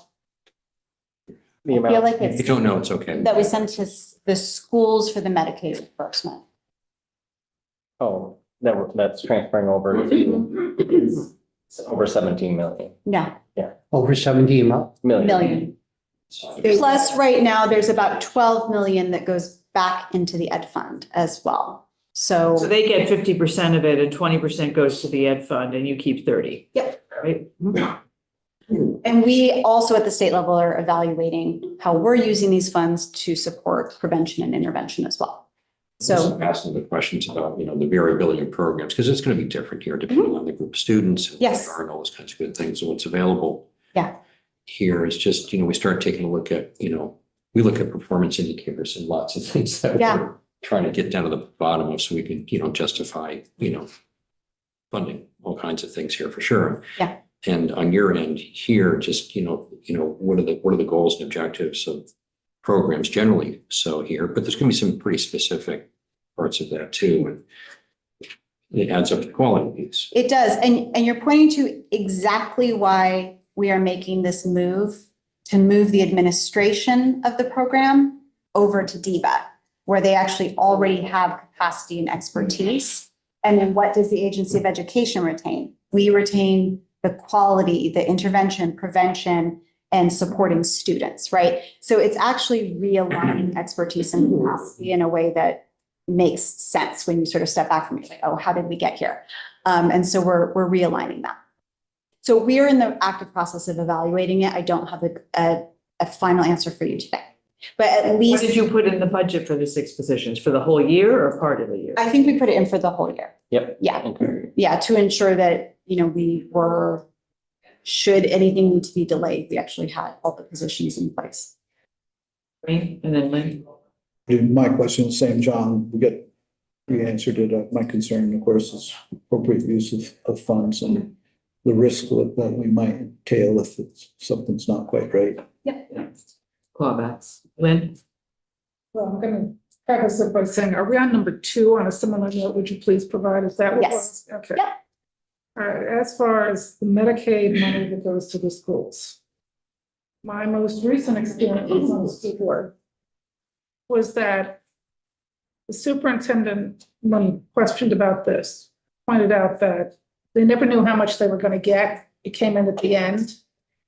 The I feel amount, like If you it's don't know, it's okay. that we sent to the schools for the Medicaid reimbursement. Oh, that's transferring over to it's over 17 million. No, Over 70 million. Plus, right now, there's about 12 million that goes back into the ed fund as well. So So, they get 50% of it and 20% goes to the ed fund and you keep 30. Yep. Right? and we also at the state level are evaluating how we're using these funds to support prevention and intervention as well. So, Just asking the questions about, the variability of programs, because it's going to be different here depending on the group of students. And Yes. what they are and all those kinds of good things and what's available. Yeah. Here is just, we start taking a look at, we look at performance indicators and lots of things that Yeah. we're trying to get down to the bottom of so we can, justify, funding all kinds of things here for sure. Yeah. And on your end here, just, what are the goals and objectives of programs generally? So here, but there's going to be some pretty specific parts of that too. And it adds up to quality piece. it does. And you're pointing to exactly why we are making this move to move the administration of the program over to DIVA, where they actually already have capacity and expertise. And then what does the Agency of Education retain? We retain the quality, the intervention, prevention, and supporting students, right? So it's actually realigning expertise and capacity in a way that makes sense when you sort of step back from it, like, oh, how did we get here? And so we're realigning that. So we're in the active process of evaluating it. I don't have a final answer for you today, but at What least did you put in the budget for the 6 positions? For the whole year or part of the year? I think we put it in for the whole year. Yep. Yeah, Okay. yeah, to ensure that, we were, should anything need to be delayed, we actually had all the positions in place. Me and then Lynn. My question is the same, John, we answered it. My concern, of course, is appropriate use of funds and the risk that we might entail if something's not quite right. Clawbacks. Lynn? Well, I'm going to preface it by saying, are we on number 2 on a similar note? Would you please provide us that? Yes. Okay. Yep. All right, as far as the Medicaid money that goes to the schools. My most recent experience on the school board was that the superintendent, when questioned about this, pointed out that they never knew how much they were going to get. It came in at the end.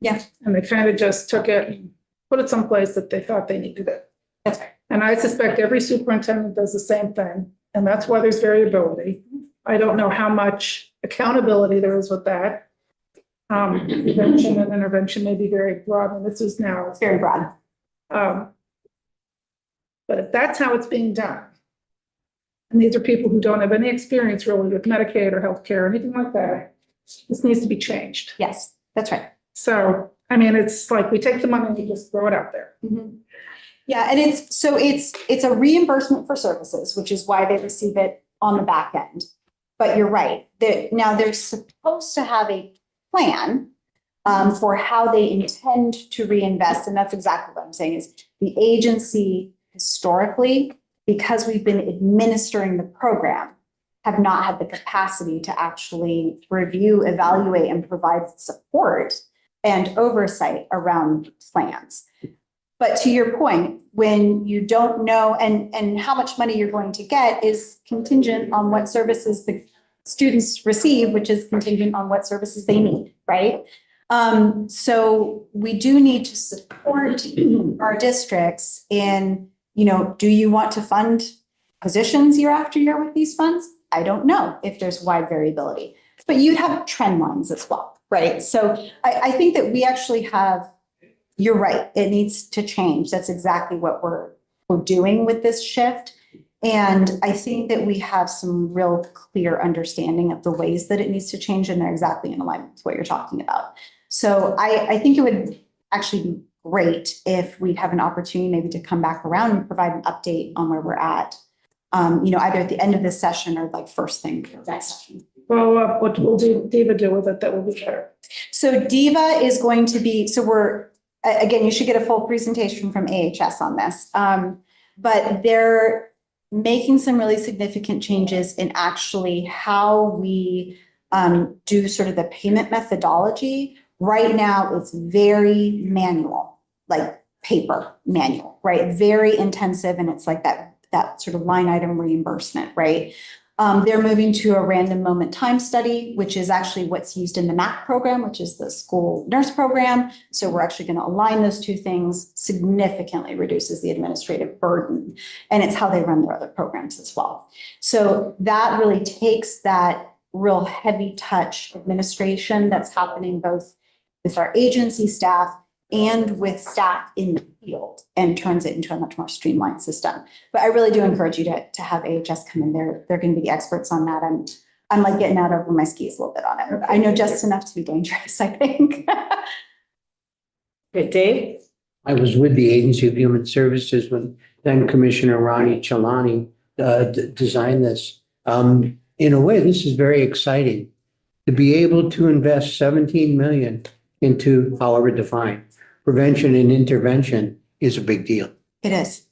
Yeah. And they kind of just took it and put it someplace that they thought they needed it. That's right. And I suspect every superintendent does the same thing, and that's why there's variability. I don't know how much accountability there is with that. Prevention and intervention may be very broad, and this is now. It's very broad. But if that's how it's being done, and these are people who don't have any experience really with Medicaid or healthcare or anything like that, this needs to be changed. Yes, that's right. So, I mean, it's like we take the money and we just throw it out there. Mhm. Yeah, and it's a reimbursement for services, which is why they receive it on the back end. But you're right, now they're supposed to have a plan for how they intend to reinvest, and that's exactly what I'm saying is the agency historically, because we've been administering the program, have not had the capacity to actually review, evaluate, and provide support and oversight around plans. But to your point, when you don't know and how much money you're going to get is contingent on what services the students receive, which is contingent on what services they need, right? So we do need to support our districts in, do you want to fund positions year after year with these funds? I don't know if there's wide variability, but you have trend lines as well, right? So I think that we actually have, you're right, it needs to change. That's exactly what we're doing with this shift. And I think that we have some real clear understanding of the ways that it needs to change, and they're exactly in alignment with what you're talking about. So I think it would actually be great if we have an opportunity maybe to come back around and provide an update on where we're at, either at the end of this session or like first thing next session. Well, what will DIVA do with it that will be better? So DIVA is going to be, again, you should get a full presentation from AHS on this, but they're making some really significant changes in actually how we do sort of the payment methodology. Right now, it's very manual, like paper manual, right? Very intensive, and it's like that sort of line item reimbursement, right? They're moving to a random moment time study, which is actually what's used in the MAC program, which is the school nurse program. So we're actually going to align those two things, significantly reduces the administrative burden. And it's how they run their other programs as well. So that really takes that real heavy touch administration that's happening both with our agency staff and with staff in the field and turns it into a much more streamlined system. But I really do encourage you to have AHS come in. They're going to be the experts on that. I'm like getting out over my skis a little bit on it. I know just enough to be dangerous, I think. Okay, Dave? I was with the Agency of Human Services when then Commissioner Ronnie Chalani designed this. In a way, this is very exciting to be able to invest 17 million into, however defined, prevention and intervention is a big deal. It is.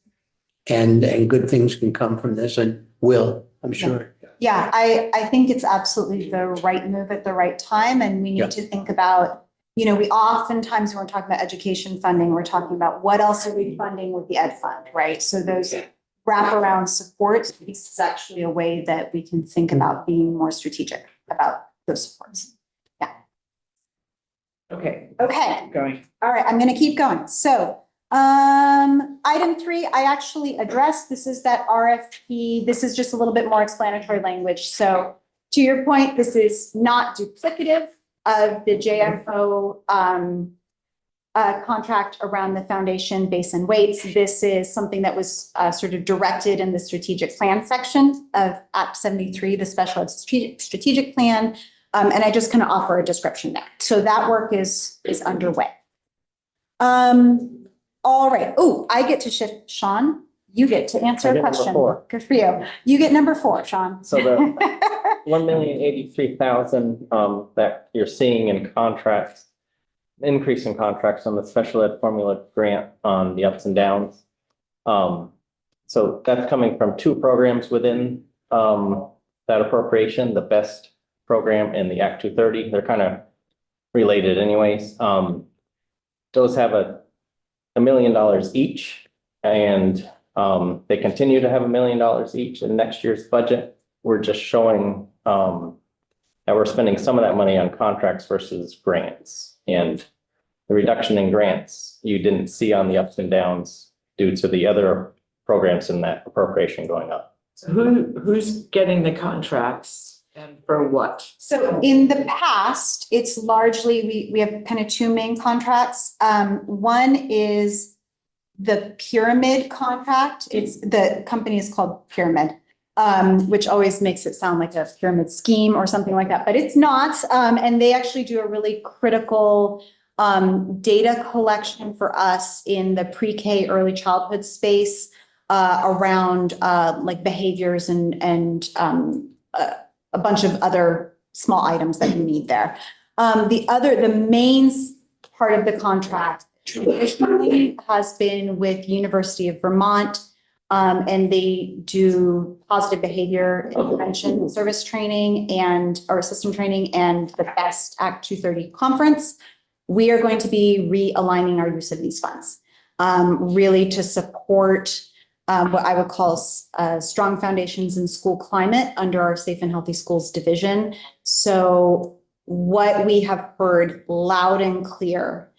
And good things can come from this and will, I'm sure. Yeah, I think it's absolutely the right move at the right time. And we Yeah. need to think about, we oftentimes, when we're talking about education funding, we're talking about what else are we funding with the ed fund, right? So those wraparound supports, this is actually a way that we can think about being more strategic about those supports. Okay, Okay. keep going. All right, I'm going to keep going. So, item 3, I actually addressed. This is that RFP. This is just a little bit more explanatory language. So, to your point, this is not duplicative of the JFO contract around the foundation base and weights. This is something that was sort of directed in the strategic plan section of Act 73, the special ed strategic plan. And I just kind of offer a description there. So that work is underway. All right. Oh, I get to shift. Sean, you get to answer I a get number question. 4. Good for you. You get number 4, Sean. So the 1,083,000 that you're seeing in contracts, increase in contracts on the special ed formula grant on the ups and downs. So that's coming from 2 programs within that appropriation, the best program and the Act 230. They're kind of related anyways. Those have $1 million each, and they continue to have $1 million each in next year's budget. We're just showing that we're spending some of that money on contracts versus grants, and the reduction in grants you didn't see on the ups and downs due to the other programs in that appropriation going up. So who's getting the contracts and for what? So in the past, it's largely, we have kind of 2 main contracts. One is the Pyramid contract. The company is called Pyramid, which always makes it sound like a pyramid scheme or something like that, but it's not. And they actually do a really critical data collection for us in the pre-K early childhood space around like behaviors and a bunch of other small items that you need there. The main part of the contract traditionally has been with University of Vermont, and they do positive behavior intervention service training or system training and the BEST Act 230 conference. We are going to be realigning our use of these funds, really to support what I would call strong foundations in school climate under our Safe and Healthy Schools division. So what we have heard loud and clear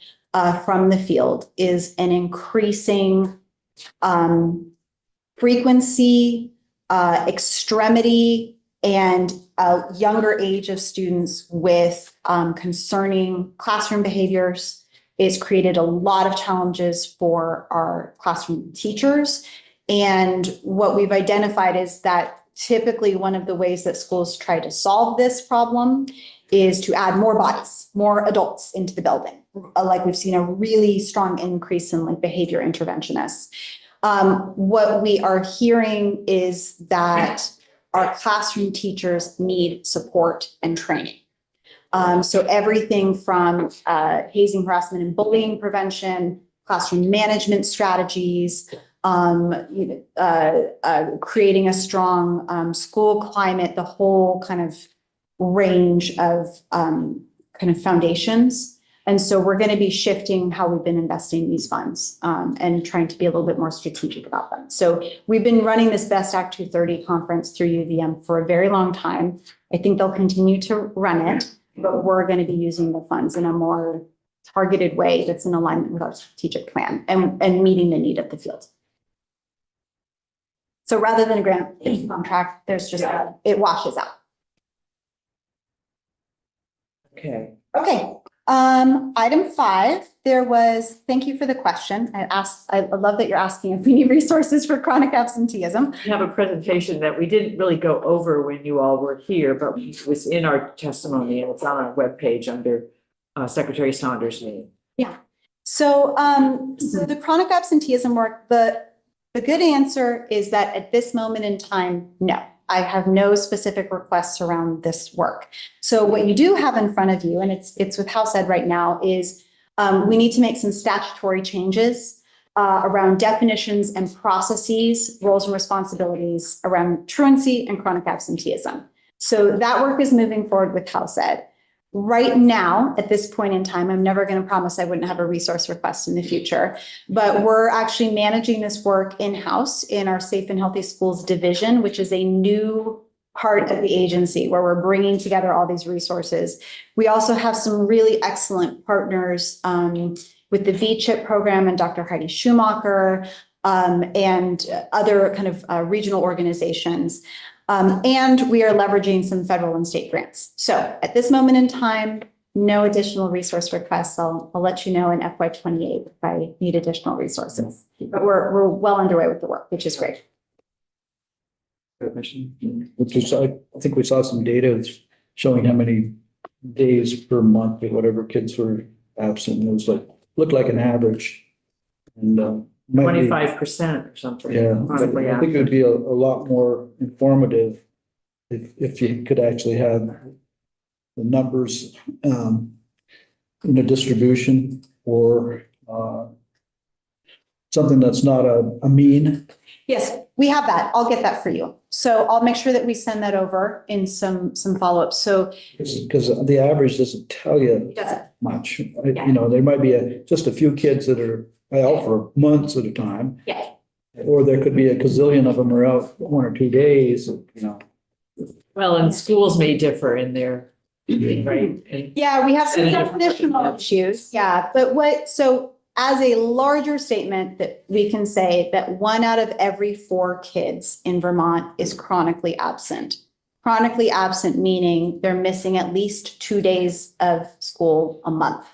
from the field is an increasing frequency, extremity, and a younger age of students with concerning classroom behaviors. It's created a lot of challenges for our classroom teachers. And what we've identified is that typically one of the ways that schools try to solve this problem is to add more bodies, more adults into the building. Like we've seen a really strong increase in like behavior interventionists. What we are hearing is that our classroom teachers need support and training. So everything from hazing, harassment, and bullying prevention, classroom management strategies, creating a strong school climate, the whole kind of range of kind of foundations And so we're going to be shifting how we've been investing these funds and trying to be a little bit more strategic about them. So we've been running this Best Act 230 conference through UVM for a very long time. I think they'll continue to run it, but we're going to be using the funds in a more targeted way that's in alignment with our strategic plan and meeting the need of the field. So rather than a grant contract, there's just, it washes out. Okay. Okay. Item 5, thank you for the question. I love that you're asking if we need resources for chronic absenteeism. We have a presentation that we didn't really go over when you all were here, but it was in our testimony and it's on our webpage under Secretary Saunders' name. Yeah. So the chronic absenteeism work, the good answer is that at this moment in time, no. I have no specific requests around this work. So what you do have in front of you, and it's with House Ed right now, is we need to make some statutory changes around definitions and processes, roles and responsibilities around truancy and chronic absenteeism. So that work is moving forward with House Ed. Right now, at this point in time, I'm never going to promise I wouldn't have a resource request in the future, but we're actually managing this work in-house in our Safe and Healthy Schools division, which is a new part of the agency where we're bringing together all these resources. We also have some really excellent partners with the VCHIP program and Dr. Heidi Schumacher and other kind of regional organizations. And we are leveraging some federal and state grants. So at this moment in time, no additional resource requests. I'll let you know in FY28 if I need additional resources. But we're well underway with the work, which is great. Which is, I think we saw some data showing how many days per month or whatever kids were absent. It was looked like an average. And 25% or something. Yeah, Chronically I think it would be a lot more informative if you could actually have the numbers in a distribution or something that's not a mean. Yes, we have that. I'll get that for you. So I'll make sure that we send that over in some follow-ups. So Because the average doesn't tell you much. You know, there might be just a few kids that are out for months at a time. Yeah. Or there could be a gazillion of them are out 1 or 2 days, you know. Well, and schools may differ in their, right? And Yeah, we have some And- definitional issues. Yeah, but so as a larger statement that we can say that 1 out of every 4 kids in Vermont is chronically absent. Chronically absent meaning they're missing at least 2 days of school a month.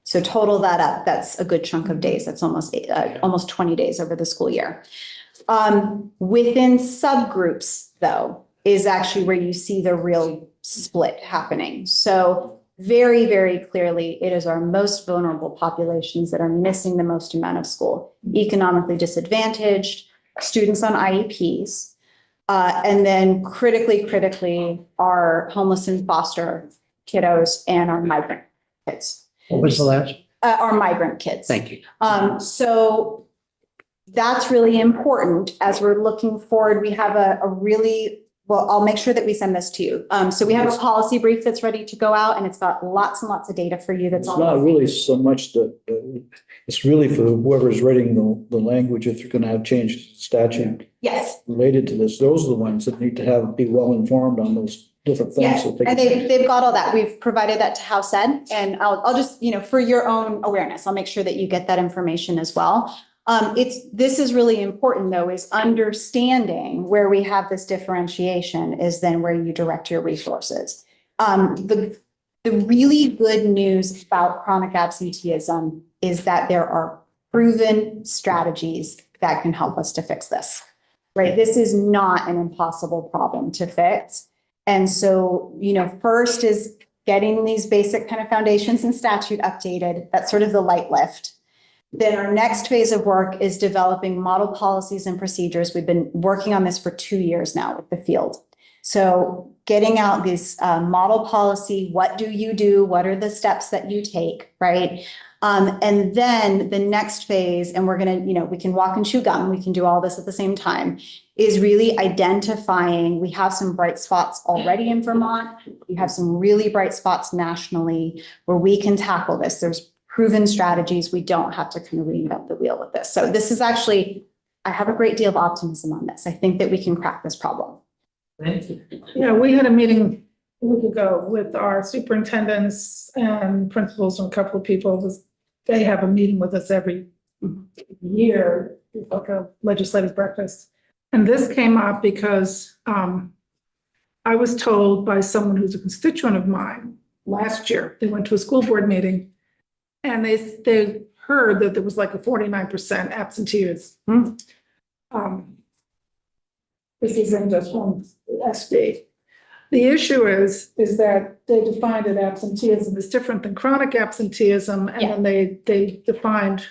So total that up, that's a good chunk of days. That's almost 20 days over the school year. Within subgroups, though, is actually where you see the real split happening. So very, very clearly, it is our most vulnerable populations that are missing the most amount of school. Economically disadvantaged, students on IEPs, and then critically, our homeless and foster kiddos and our migrant kids. What was the last? Our migrant kids. Thank you. So that's really important as we're looking forward. We have a really, well, I'll make sure that we send this to you. So we have a policy brief that's ready to go out and it's got lots and lots of data for you. That's It's not really so much that, it's really for whoever's writing the language, if you're going to have changed statute Yes. related to this, those are the ones that need to be well informed on those different things. Yes, so they and can- they've got all that. We've provided that to House Ed, and I'll just, for your own awareness, I'll make sure that you get that information as well. This is really important though, is understanding where we have this differentiation is then where you direct your resources. The really good news about chronic absenteeism is that there are proven strategies that can help us to fix this, right? This is not an impossible problem to fix. And so, first is getting these basic kind of foundations and statute updated. That's sort of the light lift. Then our next phase of work is developing model policies and procedures. We've been working on this for 2 years now with the field. So getting out this model policy, what do you do? What are the steps that you take, right? And then the next phase, and we're gonna, we can walk and chew gum, we can do all this at the same time, is really identifying, we have some bright spots already in Vermont. We have some really bright spots nationally where we can tackle this. There's proven strategies. We don't have to kind of reinvent the wheel with this. So this is actually, I have a great deal of optimism on this. I think that we can crack this problem. Yeah, we had a meeting a week ago with our superintendents and principals and a couple of people. They have a meeting with us every year, like a legislative breakfast. And this came up because I was told by someone who's a constituent of mine last year, they went to a school board meeting and they heard that there was like a 49% absenteeism. This isn't just one SD. The issue is that they defined that absenteeism is different than chronic absenteeism, and then they defined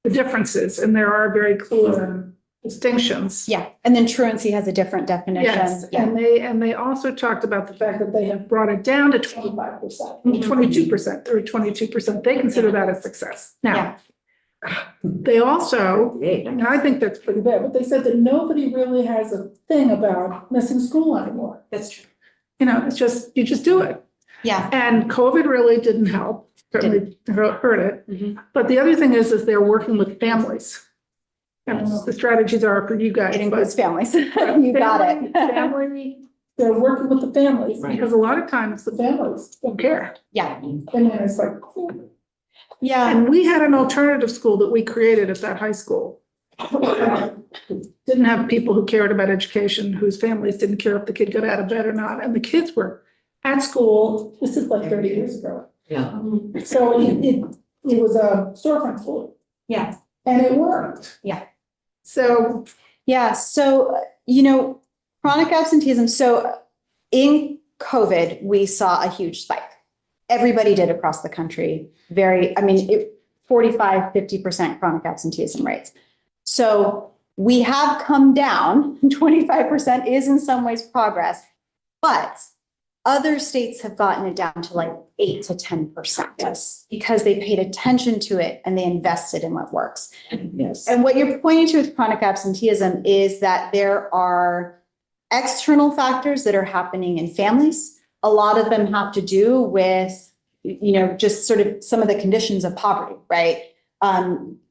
the differences, and there are very clear distinctions. Yeah, and then truancy has a different definition. Yes, Yeah. and they also talked about the fact that they have brought it down to 25%, 22%, or 22%. They consider that a success. Now, they also, and I think that's pretty bad, but they said that nobody really has a thing about missing school anymore. That's true. It's just, you just do it. Yeah. And COVID really didn't help, certainly hurt it. But the other thing is they're working with families. I don't know what the strategies are for you guys. It includes families. You got it. Family, they're working with the families, because a lot of times the families don't care. Yeah. And then it's like, Yeah. and we had an alternative school that we created at that high school. Didn't have people who cared about education, whose families didn't care if the kid got out of bed or not. And the kids were at school, this is like 30 years ago. Yeah. So it was a storefront school. Yeah. And it worked. Yeah. So. Yeah. So, chronic absenteeism. So in COVID, we saw a huge spike. Everybody did across the country. 45, 50% chronic absenteeism rates. So we have come down, 25% is in some ways progress, but other states have gotten it down to like 8 to 10% because they paid attention to it and they invested in what works. Yes. And what you're pointing to with chronic absenteeism is that there are external factors that are happening in families. A lot of them have to do with, just sort of some of the conditions of poverty, right?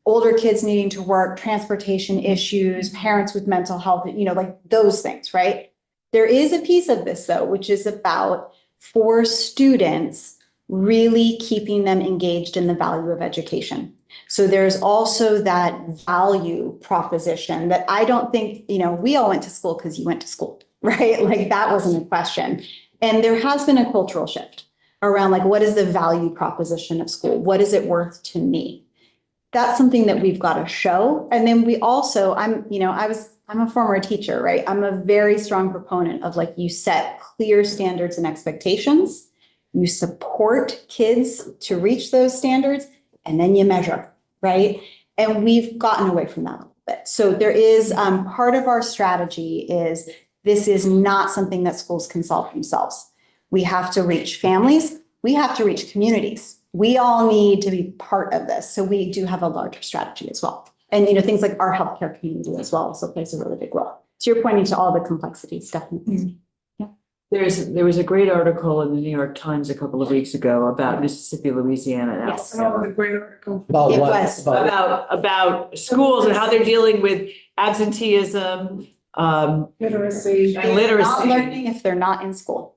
Older kids needing to work, transportation issues, parents with mental health, like those things, right? There is a piece of this though, which is about for students really keeping them engaged in the value of education. So there's also that value proposition that I don't think, we all went to school because you went to school, right? Like that wasn't a question. And there has been a cultural shift around like, what is the value proposition of school? What is it worth to me? That's something that we've got to show. And then we also, I'm a former teacher, right? I'm a very strong proponent of like, you set clear standards and expectations, you support kids to reach those standards, and then you measure, right? And we've gotten away from that a little bit. So there is part of our strategy is this is not something that schools can solve themselves. We have to reach families. We have to reach communities. We all need to be part of this. So we do have a larger strategy as well. And, things like our healthcare community as well also plays a really big role. So you're pointing to all the complexities, definitely. Yeah. There was a great article in the New York Times a couple of weeks ago about Mississippi, Louisiana, and Yes. Alabama. A great article. About It what? was. About schools and how they're dealing with absenteeism, Literacy. and literacy. Not learning if they're not in school.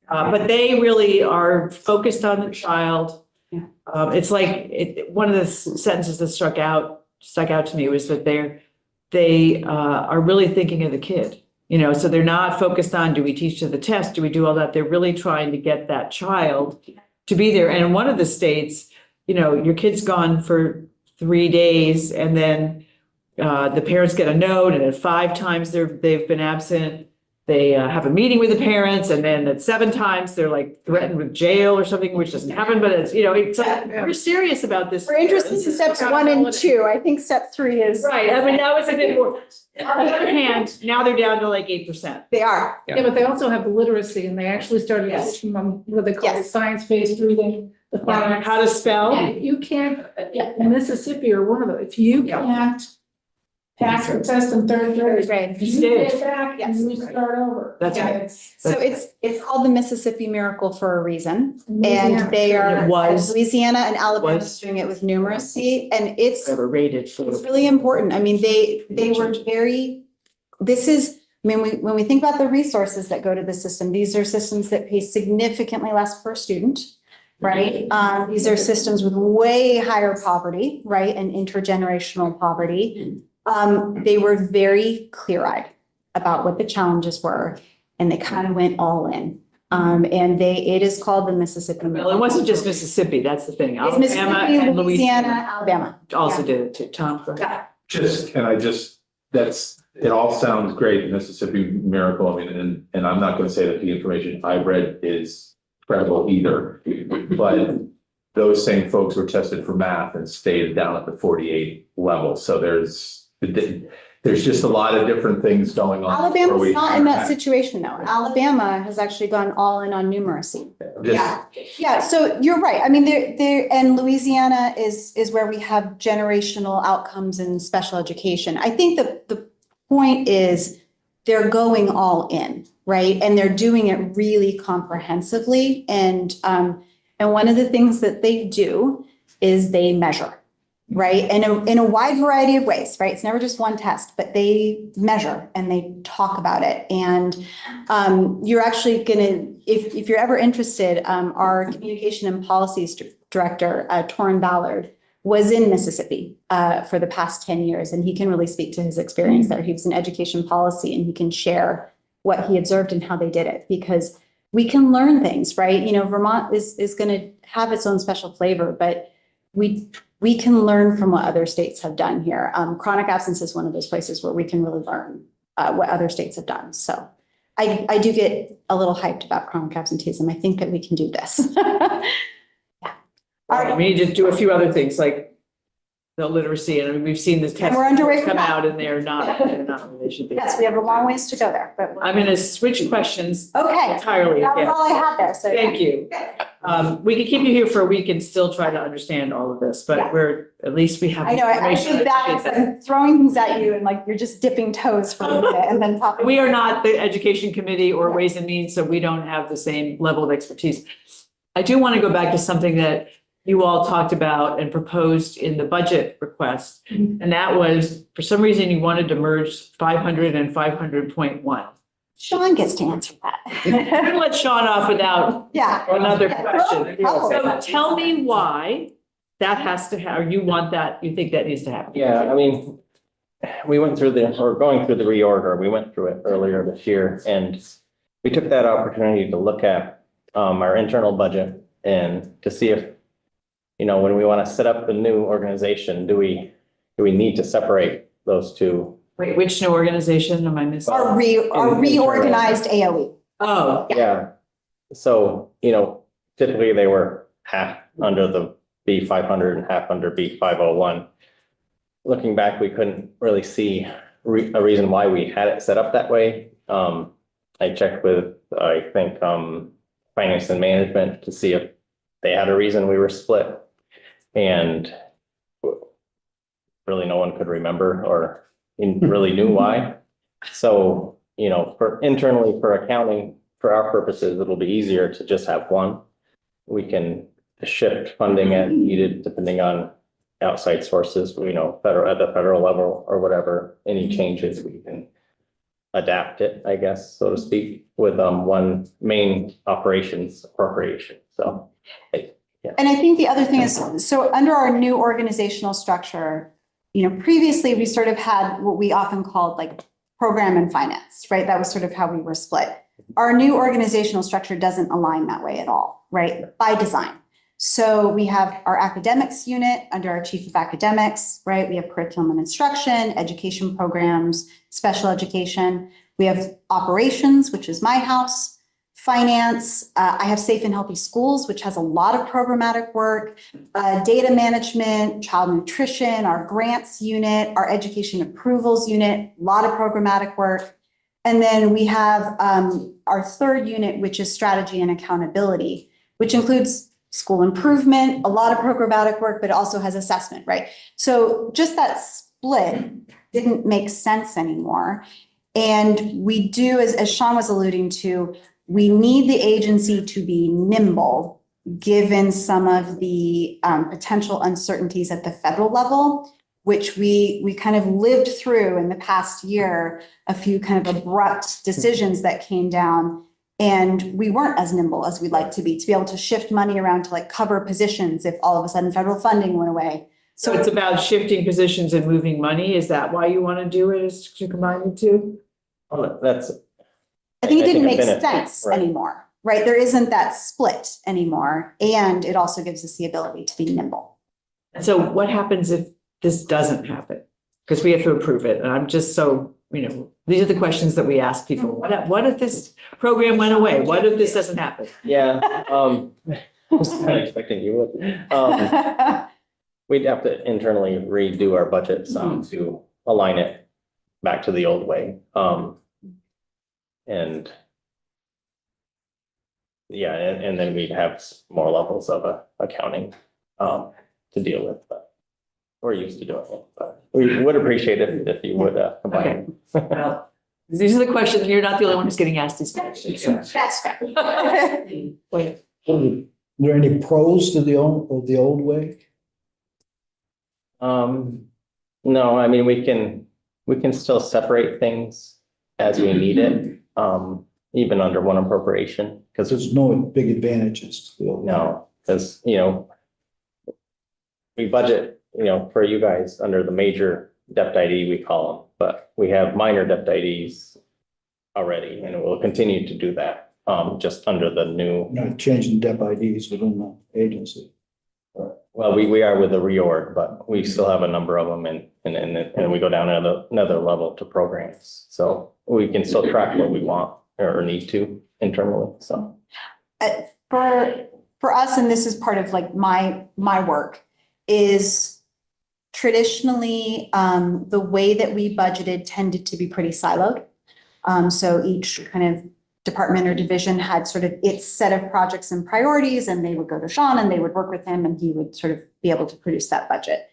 But they really are focused on the child. Yeah. It's like, one of the sentences that stuck out to me was that they are really thinking of the kid. So they're not focused on, do we teach to the test? Do we do all that? They're really trying to get that child to be there. And in one of the states, your kid's gone for 3 days and then the parents get a note, and at 5 times they've been absent, they have a meeting with the parents, and then at 7 times, they're like threatened with jail or something, which doesn't happen, but it's, it's like, we're serious about this. We're interested in steps 1 and 2. I think step 3 is. Right, I mean, that was a bit more. On the other hand, now they're down to like 8%. They are. Yeah, but they also have the literacy and they actually started Yes. teaching them what they call Yes. science-based reading. The phonics. How to spell. Yeah, you can't, in Mississippi or one of them, if you Yeah. can't pass the test in 3rd grade, Right. you get back and you start over. That's Yeah, right. it's- So it's called the Mississippi Miracle for a reason. Louisiana. And they are, It was. Louisiana and Alabama Was. is doing it with numeracy, and it's Whatever rated for. it's really important. I mean, they were very, when we think about the resources that go to the system, these are systems that pay significantly less per student, right? These are systems with way higher poverty, right, and intergenerational poverty. They were very clear-eyed about what the challenges were, and they kind of went all in. It is called the Mississippi. Well, it wasn't just Mississippi, that's the thing. It's Alabama Mississippi, and Louisiana, Alabama. also Yeah. did it too. Tom, go ahead. It all sounds great, Mississippi Miracle, I mean, and I'm not gonna say that the information I've read is credible either. But those same folks were tested for math and stayed down at the 48 level, so there's just a lot of different things going on. Alabama's not in that situation though. Alabama has actually gone all in on numeracy. Yeah, so you're right. I mean, and Louisiana is where we have generational outcomes in special education. I think the point is they're going all in, right? And they're doing it really comprehensively. And one of the things that they do is they measure, right? And in a wide variety of ways, right? It's never just one test, but they measure and they talk about it. And you're actually gonna, if you're ever interested, our communication and policies director, Torrin Ballard, was in Mississippi for the past 10 years, and he can really speak to his experience there. He was in education policy, and he can share what he observed and how they did it, because we can learn things, right? Vermont is going to have its own special flavor, but we can learn from what other states have done here. Chronic absence is one of those places where we can really learn what other states have done. So I do get a little hyped about chronic absenteeism. I think that we can do this. All right. We need to do a few other things like the literacy, and we've seen this test we're underway with come that. out and they're not where they should be. Yes, we have a long ways to go there, but. I'm gonna switch questions Okay. entirely That was again. all I had there, so. Thank you. We could keep you here for a week and still try to understand all of this, Yeah. but at least we have. I know, I information. think that Appreciate is I'm throwing things at you and like you're just dipping toes for a minute and then popping. We are not the Education Committee or Ways and Means, so we don't have the same level of expertise. I do want to go back to something that you all talked about and proposed in the budget request. And that was, for some reason, you wanted to merge 500 and 500.1. Sean gets to answer that. I'm gonna let Sean off without Yeah. another Yeah. question. Oh. So tell me why that has to have, or you want that, you think that needs to happen? Yeah, I mean, we went through going through the reorder, we went through it earlier this year, and we took that opportunity to look at our internal budget and to see if, when we want to set up the new organization, do we need to separate those two? Wait, which new organization am I missing? Our reorganized AOE. Oh, Yeah. So, typically they were half under the B 500 and half under B 501. Looking back, we couldn't really see a reason why we had it set up that way. I checked with, I think, finance and management to see if they had a reason we were split. And really no one could remember or really knew why. So, internally for accounting, for our purposes, it'll be easier to just have one. We can shift funding as needed depending on outside sources, at the federal level or whatever, any changes, we can adapt it, I guess, so to speak, with one main operations appropriation. So. And I think the other thing is, so under our new organizational structure, previously we sort of had what we often called like program and finance, right? That was sort of how we were split. Our new organizational structure doesn't align that way at all, right? By design. So we have our academics unit under our chief of academics, right? We have curriculum and instruction, education programs, special education. We have operations, which is my house, finance. I have Safe and Healthy Schools, which has a lot of programmatic work, data management, child nutrition, our grants unit, our education approvals unit, a lot of programmatic work. And then we have our third unit, which is strategy and accountability, which includes school improvement, a lot of programmatic work, but it also has assessment, right? So just that split didn't make sense anymore. And we do, as Sean was alluding to, we need the agency to be nimble, given some of the potential uncertainties at the federal level, which we kind of lived through in the past year, a few kind of abrupt decisions that came down. And we weren't as nimble as we'd like to be able to shift money around to like cover positions if all of a sudden federal funding went away. So it's about shifting positions and moving money. Is that why you want to do it, is to combine the two? Well, that's, I think it didn't a make benefit, sense right. anymore, right? There isn't that split anymore. And it also gives us the ability to be nimble. And so what happens if this doesn't happen? Because we have to approve it. And I'm just so, these are the questions that we ask people. What if this program went away? What if this doesn't happen? yeah, I was not expecting you would. We'd have to internally redo our budgets to align it back to the old way. And yeah, and then we'd have more levels of accounting to deal with, but we're used to doing it, but we would appreciate it if you would combine. Well, these are the questions. You're not the only one who's getting asked these questions. So. That's fair. Wait. Are there any pros to the old way? No, I mean, we can still separate things as we need it, even under one appropriation, because There's no big advantages to the old way. no, because, we budget, for you guys under the major debt ID, we call them, but we have minor debt IDs already, and we'll continue to do that, just under the new, Not changing DEP IDs within the agency. well, we are with the reorg, but we still have a number of them, and we go down another level to programs. So we can still track what we want or need to internally, so. For us, and this is part of like my work, is traditionally the way that we budgeted tended to be pretty siloed. So each kind of department or division had sort of its set of projects and priorities, and they would go to Sean and they would work with him and he would sort of be able to produce that budget.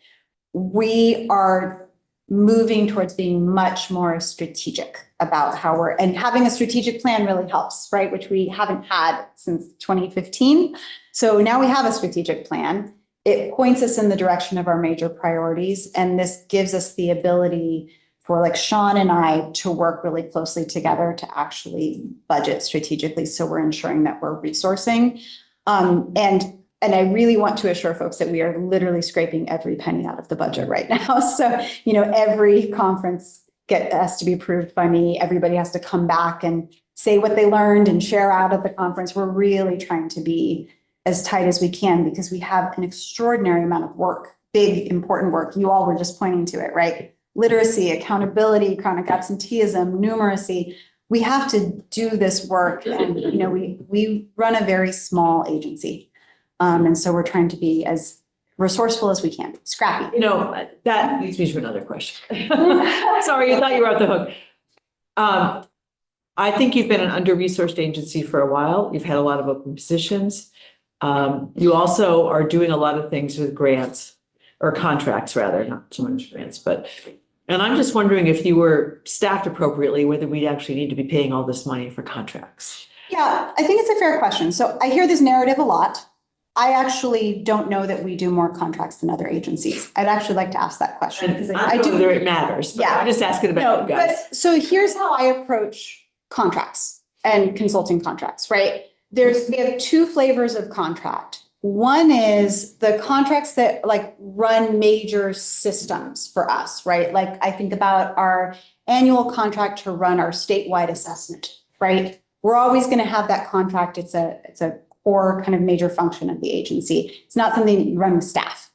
We are moving towards being much more strategic about how and having a strategic plan really helps, right? Which we haven't had since 2015. So now we have a strategic plan. It points us in the direction of our major priorities. And this gives us the ability for like Sean and I to work really closely together to actually budget strategically. So we're ensuring that we're resourcing. And I really want to assure folks that we are literally scraping every penny out of the budget right now. So, every conference has to be approved by me. Everybody has to come back and say what they learned and share out of the conference. We're really trying to be as tight as we can because we have an extraordinary amount of work, big, important work. You all were just pointing to it, right? Literacy, accountability, chronic absenteeism, numeracy. We have to do this work. And, we run a very small agency. And so we're trying to be as resourceful as we can, scrappy. That leads me to another question. Sorry, I thought you were off the hook. I think you've been an under-resourced agency for a while. You've had a lot of open positions. You also are doing a lot of things with grants or contracts rather, not so much grants, and I'm just wondering if you were staffed appropriately, whether we'd actually need to be paying all this money for contracts. Yeah, I think it's a fair question. So I hear this narrative a lot. I actually don't know that we do more contracts than other agencies. I'd actually like to ask that question. And I don't know whether it matters, but I'm just asking about you guys. But so here's how I approach contracts and consulting contracts, right? We have two flavors of contract. One is the contracts that like run major systems for us, right? Like I think about our annual contract to run our statewide assessment, right? We're always going to have that contract. It's a core kind of major function of the agency. It's not something that you run with staff.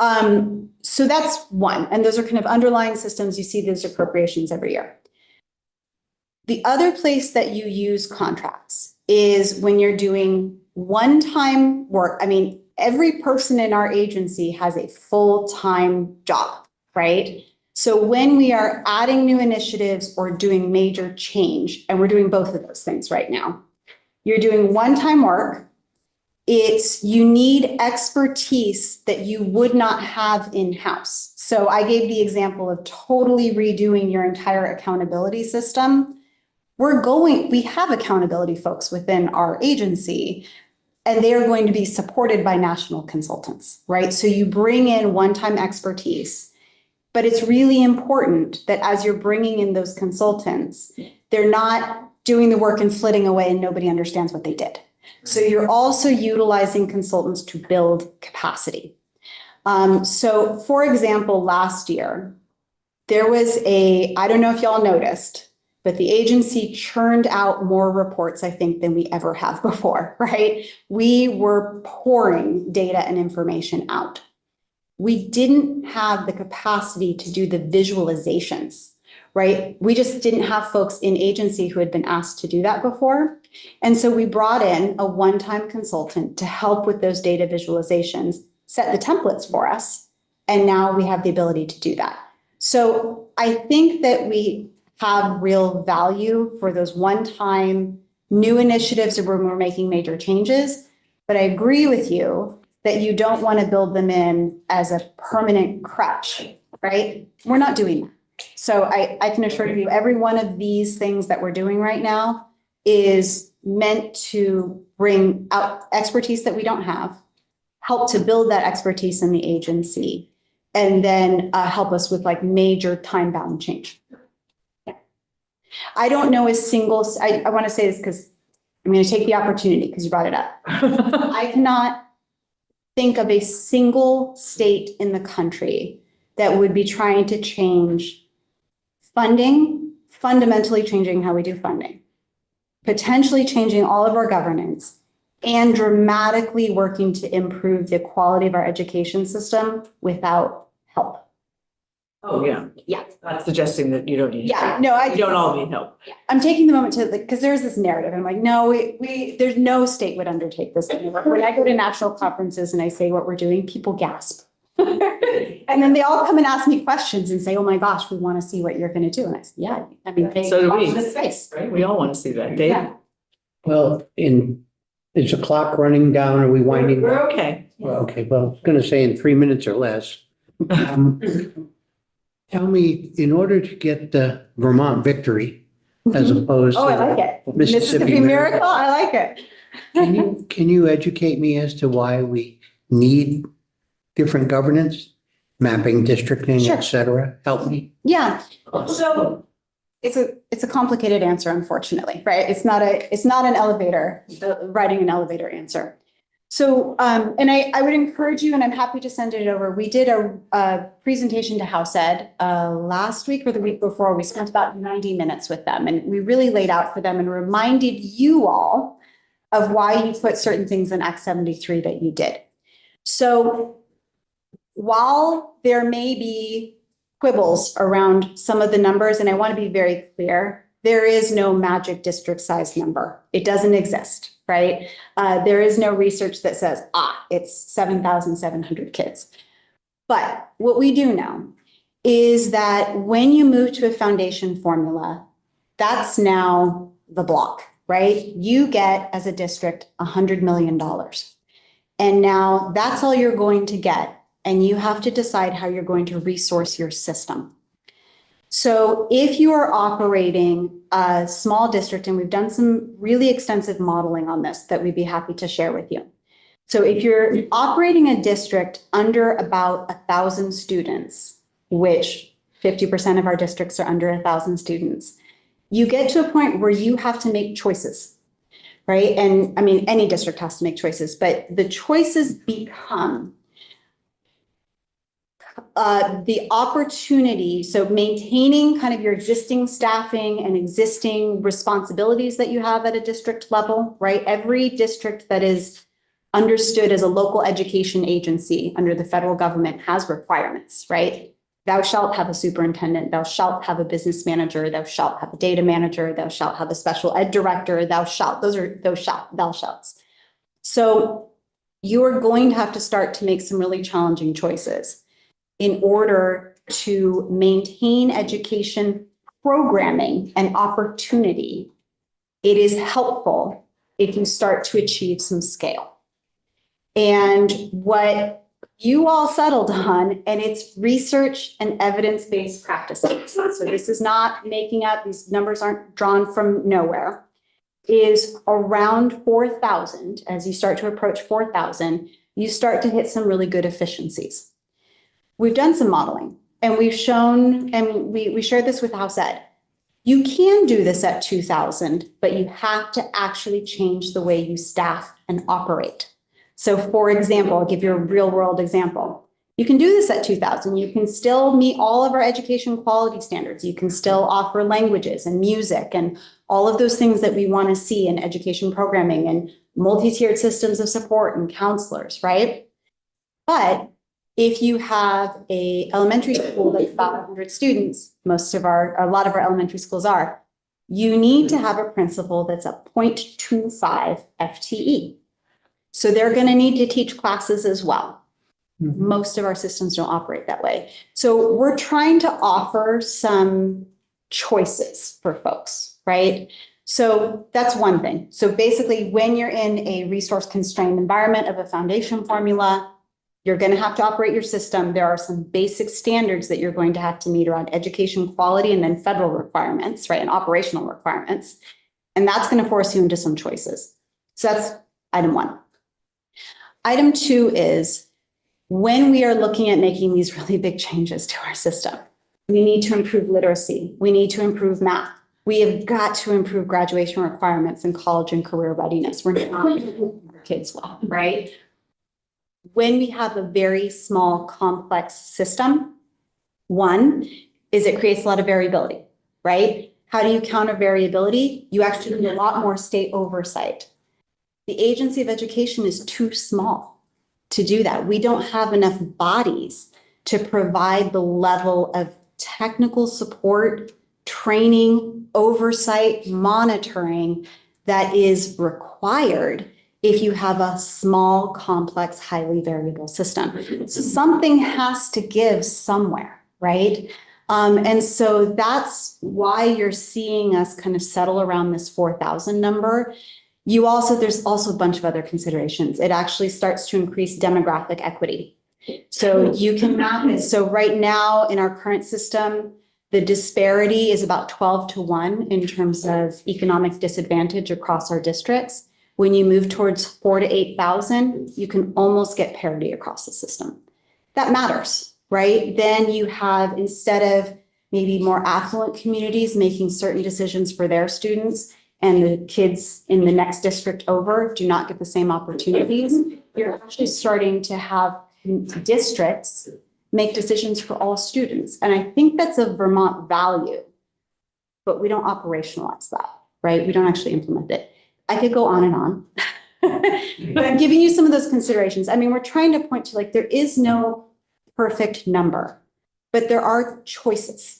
So that's one. And those are kind of underlying systems. You see those appropriations every year. The other place that you use contracts is when you're doing one-time work. I mean, every person in our agency has a full-time job, right? So when we are adding new initiatives or doing major change, and we're doing both of those things right now, you're doing one-time work. You need expertise that you would not have in-house. So I gave the example of totally redoing your entire accountability system. We have accountability folks within our agency, and they are going to be supported by national consultants, right? So you bring in one-time expertise, but it's really important that as you're bringing in those consultants, they're not doing the work and flitting away and nobody understands what they did. So you're also utilizing consultants to build capacity. So for example, last year, there was I don't know if y'all noticed, but the agency churned out more reports, I think, than we ever have before, right? We were pouring data and information out. We didn't have the capacity to do the visualizations, right? We just didn't have folks in agency who had been asked to do that before. And so we brought in a one-time consultant to help with those data visualizations, set the templates for us, and now we have the ability to do that. So I think that we have real value for those one-time new initiatives where we're making major changes. But I agree with you that you don't want to build them in as a permanent crutch, right? We're not doing that. So I can assure you, every one of these things that we're doing right now is meant to bring out expertise that we don't have, help to build that expertise in the agency, and then help us with like major time-bound change. Yeah. I don't know a single, I want to say this because I'm going to take the opportunity because you brought it up. I cannot think of a single state in the country that would be trying to change funding, fundamentally changing how we do funding, potentially changing all of our governance, and dramatically working to improve the quality of our education system without help. Oh, yeah. Yeah. Not suggesting that you don't need. Yeah, no, You don't all need help. I'm taking the moment to, because there's this narrative. I'm like, no, there's no state would undertake this. When I go to national conferences and I say what we're doing, people gasp. And then they all come and ask me questions and say, oh my gosh, we want to see what you're going to do. And I say, yeah, I mean, So do we. watch this space. Right? We all want to see that. Dave? Yeah. Well, is the clock running down? Are we winding? We're down? okay. Well, okay, well, I was going to say in 3 minutes or less. Tell me, in order to get the Vermont victory, as opposed Oh, I to like it. Mississippi miracle, I like it. can you educate me as to why we need different governance, mapping, districting, Sure. et cetera? Help me. Yeah. So it's a complicated answer, unfortunately, right? It's not an elevator, writing an elevator answer. So, and I would encourage you, and I'm happy to send it over. We did a presentation to House Ed last week or the week before. We spent about 90 minutes with them, and we really laid out for them and reminded you all of why you put certain things in Act 73 that you did. So while there may be quibbles around some of the numbers, and I want to be very clear, there is no magic district size number. It doesn't exist, right? There is no research that says, it's 7,700 kids. But what we do know is that when you move to a foundation formula, that's now the block, right? You get, as a district, $100 million. And now that's all you're going to get. And you have to decide how you're going to resource your system. So if you are operating a small district, and we've done some really extensive modeling on this that we'd be happy to share with you. So if you're operating a district under about 1,000 students, which 50% of our districts are under 1,000 students, you get to a point where you have to make choices, right? And I mean, any district has to make choices, but the choices become the opportunity, so maintaining kind of your existing staffing and existing responsibilities that you have at a district level, right? Every district that is understood as a local education agency under the federal government has requirements, right? Thou shalt have a superintendent, thou shalt have a business manager, thou shalt have a data manager, thou shalt have a special ed director, thou shalt, those are those shalt, thou shalts. So you're going to have to start to make some really challenging choices in order to maintain education programming and opportunity. It is helpful if you start to achieve some scale. And what you all settled on, and it's research and evidence-based practices. So this is not making up, these numbers aren't drawn from nowhere, is around 4,000. As you start to approach 4,000, you start to hit some really good efficiencies. We've done some modeling and we've shown, and we shared this with House Ed. You can do this at 2,000, but you have to actually change the way you staff and operate. So for example, I'll give you a real world example. You can do this at 2,000. You can still meet all of our education quality standards. You can still offer languages and music and all of those things that we want to see in education programming and multi-tiered systems of support and counselors, right? But if you have a elementary school that's about 100 students, a lot of our elementary schools are, you need to have a principal that's a 0.25 FTE. So they're going to need to teach classes as well. Most of our systems don't operate that way. So we're trying to offer some choices for folks, right? So that's one thing. So basically, when you're in a resource constrained environment of a foundation formula, you're going to have to operate your system. There are some basic standards that you're going to have to meet around education quality and then federal requirements, right? And operational requirements. And that's going to force you into some choices. So that's item one. Item two is when we are looking at making these really big changes to our system, we need to improve literacy. We need to improve math. We have got to improve graduation requirements in college and career readiness. We're not doing our kids well, right? When we have a very small, complex system, one is it creates a lot of variability, right? How do you counter variability? You actually need a lot more state oversight. The Agency of Education is too small to do that. We don't have enough bodies to provide the level of technical support, training, oversight, monitoring that is required if you have a small, complex, highly variable system. So something has to give somewhere, right? And so that's why you're seeing us kind of settle around this 4,000 number. There's also a bunch of other considerations. It actually starts to increase demographic equity. So you can map it. So right now in our current system, the disparity is about 12-1 in terms of economic disadvantage across our districts. When you move towards 4,000 to 8,000, you can almost get parity across the system. That matters, right? Then you have, instead of maybe more affluent communities making certain decisions for their students, and the kids in the next district over do not get the same opportunities, you're actually starting to have districts make decisions for all students. And I think that's a Vermont value, but we don't operationalize that, right? We don't actually implement it. I could go on and on, but I'm giving you some of those considerations. I mean, we're trying to point to there is no perfect number, but there are choices.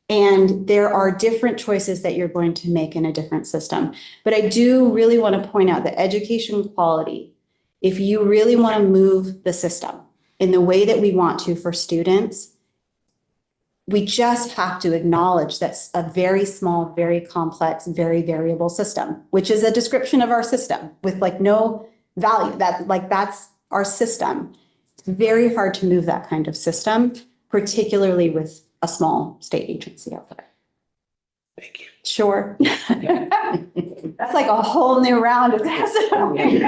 And there are different choices that you're going to make in a different system. But I do really want to point out that education quality, if you really want to move the system in the way that we want to for students, we just have to acknowledge that's a very small, very complex, very variable system, which is a description of our system with no value. That's our system. It's very hard to move that kind of system, particularly with a small state agency out there. Thank you. Sure. That's like a whole new round of testimony.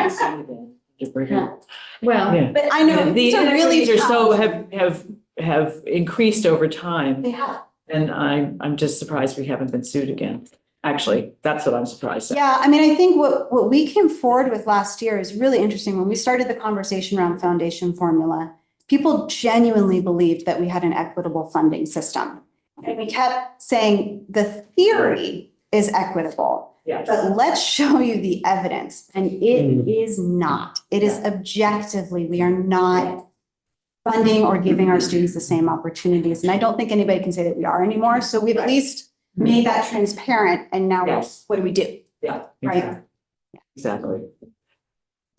Well, Yeah. But I know The these are really inequities are so challenging. have increased over time. They have. And I'm just surprised we haven't been sued again. Actually, that's what I'm surprised at. Yeah, I mean, I think what we came forward with last year is really interesting. When we started the conversation around foundation formula, people genuinely believed that we had an equitable funding system. And we kept saying the theory is equitable, Yes. but let's show you the evidence. And it is not. It is objectively, we are not funding or giving our students the same opportunities. And I don't think anybody can say that we are anymore. So we've at least made that transparent, and now Yes. what do we do? Yeah. Right. Exactly.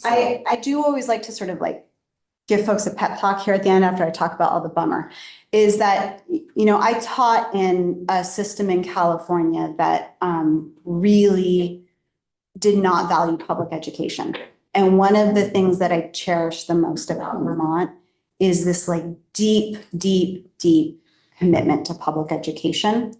I do always like to sort of like give folks a pep talk here at the end after I talk about all the bummer, is that, you know, I taught in a system in California that really did not value public education. And one of the things that I cherish the most about Vermont is this like deep, deep, deep commitment to public education.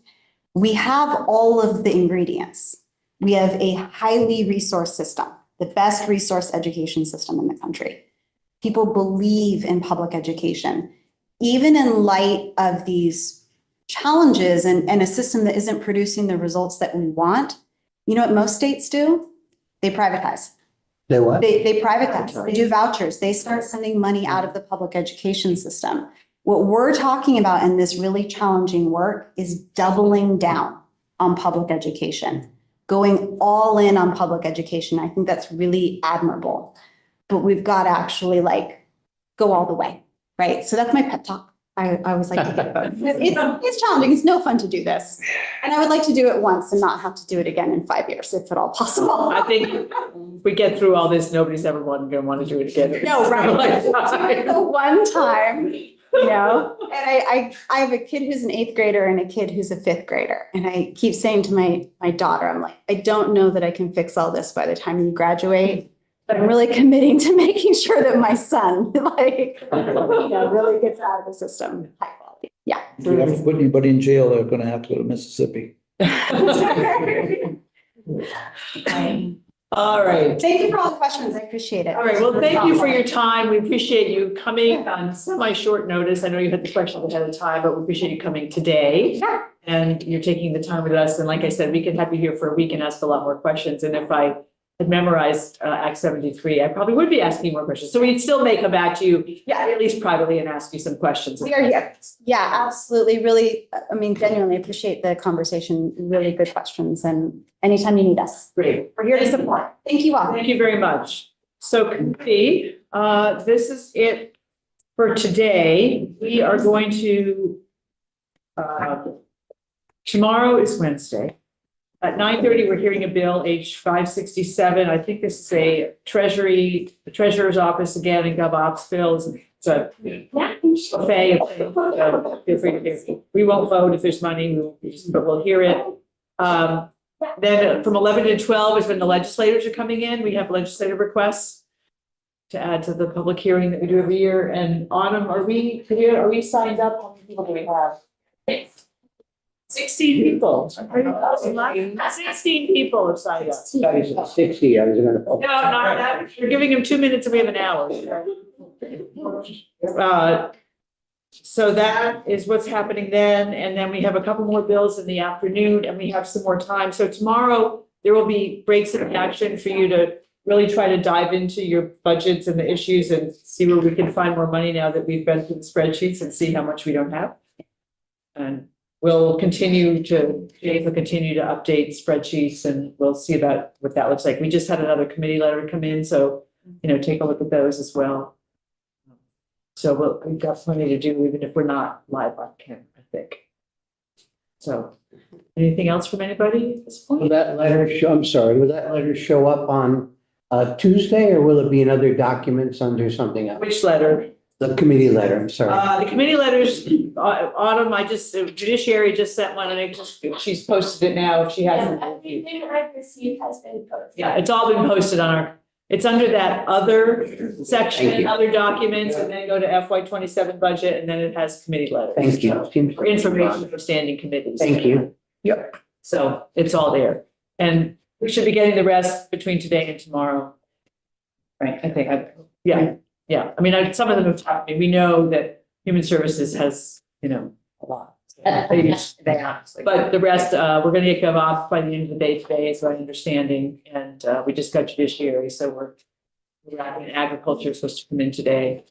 We have all of the ingredients. We have a highly resourced system, the best resource education system in the country. People believe in public education, even in light of these challenges and a system that isn't producing the results that we want. You know what most states do? They privatize. They what? They privatize, they do vouchers, they start sending money out of the public education system. What we're talking about in this really challenging work is doubling down on public education, going all in on public education. I think that's really admirable, but we've got to actually like go all the way, right? So that's my pep talk. I always like to give both. It's challenging. It's no fun to do this. And I would like to do it once and not have to do it again in 5 years, if at all possible. I think if we get through all this, nobody's ever going to want to do it again. No, right. The one time, you know, and I have a kid who's an 8th grader and a kid who's a 5th grader. And I keep saying to my daughter, I'm like, I don't know that I can fix all this by the time you graduate, but I'm really committing to making sure that my son, like, you know, really gets out of the system. High quality. Yeah. If you have to put anybody in jail, they're gonna have to go to Mississippi. All right. Thank you for all the questions. I appreciate it. All right. Well, thank you for your time. We appreciate you coming on semi-short notice. I know you had the questions ahead of time, but we appreciate you coming today. Yeah. And you're taking the time with us. And like I said, we could have you here for a week and ask a lot more questions. And if I had memorized Act 73, I probably would be asking more questions. So we'd still may come back to you, yeah, at least privately, and ask you some questions. We are here. Yeah, absolutely. Really, I mean, genuinely appreciate the conversation. Really good questions. And anytime you need us, Great. we're here to support. Thank you all. Thank you very much. So committee, this is it for today. We are going to, tomorrow is Wednesday. At 9:30, we're hearing a bill, H 567. I think this is a the treasurer's office again, and GovOps bills. It's a buffet. Feel free to hear. We won't vote if there's money, but we'll hear it. Then from 11 to 12 is when the legislators are coming in. We have legislative requests to add to the public hearing that we do every year. And Autumn, are we signed up? How many people do we have? 16 people. 16 people have signed up. 60, I was gonna. No, not that. You're giving them 2 minutes and we have an hour. So that is what's happening then. And then we have a couple more bills in the afternoon and we have some more time. So tomorrow there will be breaks in action for you to really try to dive into your budgets and the issues and see where we can find more money now that we've been through the spreadsheets and see how much we don't have. And James will continue to update spreadsheets and we'll see about what that looks like. We just had another committee letter come in, so, take a look at those as well. So we've got plenty to do, even if we're not live on camera, I think. So, anything else from anybody at this point? Will that letter show up on Tuesday, or will it be in other documents under something else? Which letter? The committee letter, I'm sorry. The committee letters, Autumn, Judiciary just sent one and she's posted it now if she hasn't. Everything I've received has been posted. Yeah, it's all been posted on it's under that other section, other documents, and then go to FY 27 budget, and then it has committee letters. Thank you. For information for standing committees. Thank you. Yep. So it's all there. And we should be getting the rest between today and tomorrow. Right, I think, yeah. I mean, some of them have talked to me. We know that Human Services has, a lot. But the rest, we're going to get GovOps by the end of the day today, is my understanding. And we just got Judiciary, so we're wrapping Agriculture is supposed to come in today.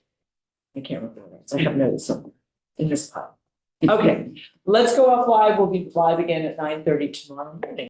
I can't remember what else. I have notes somewhere in this file. Okay, let's go off live. We'll be live again at 9:30 tomorrow morning.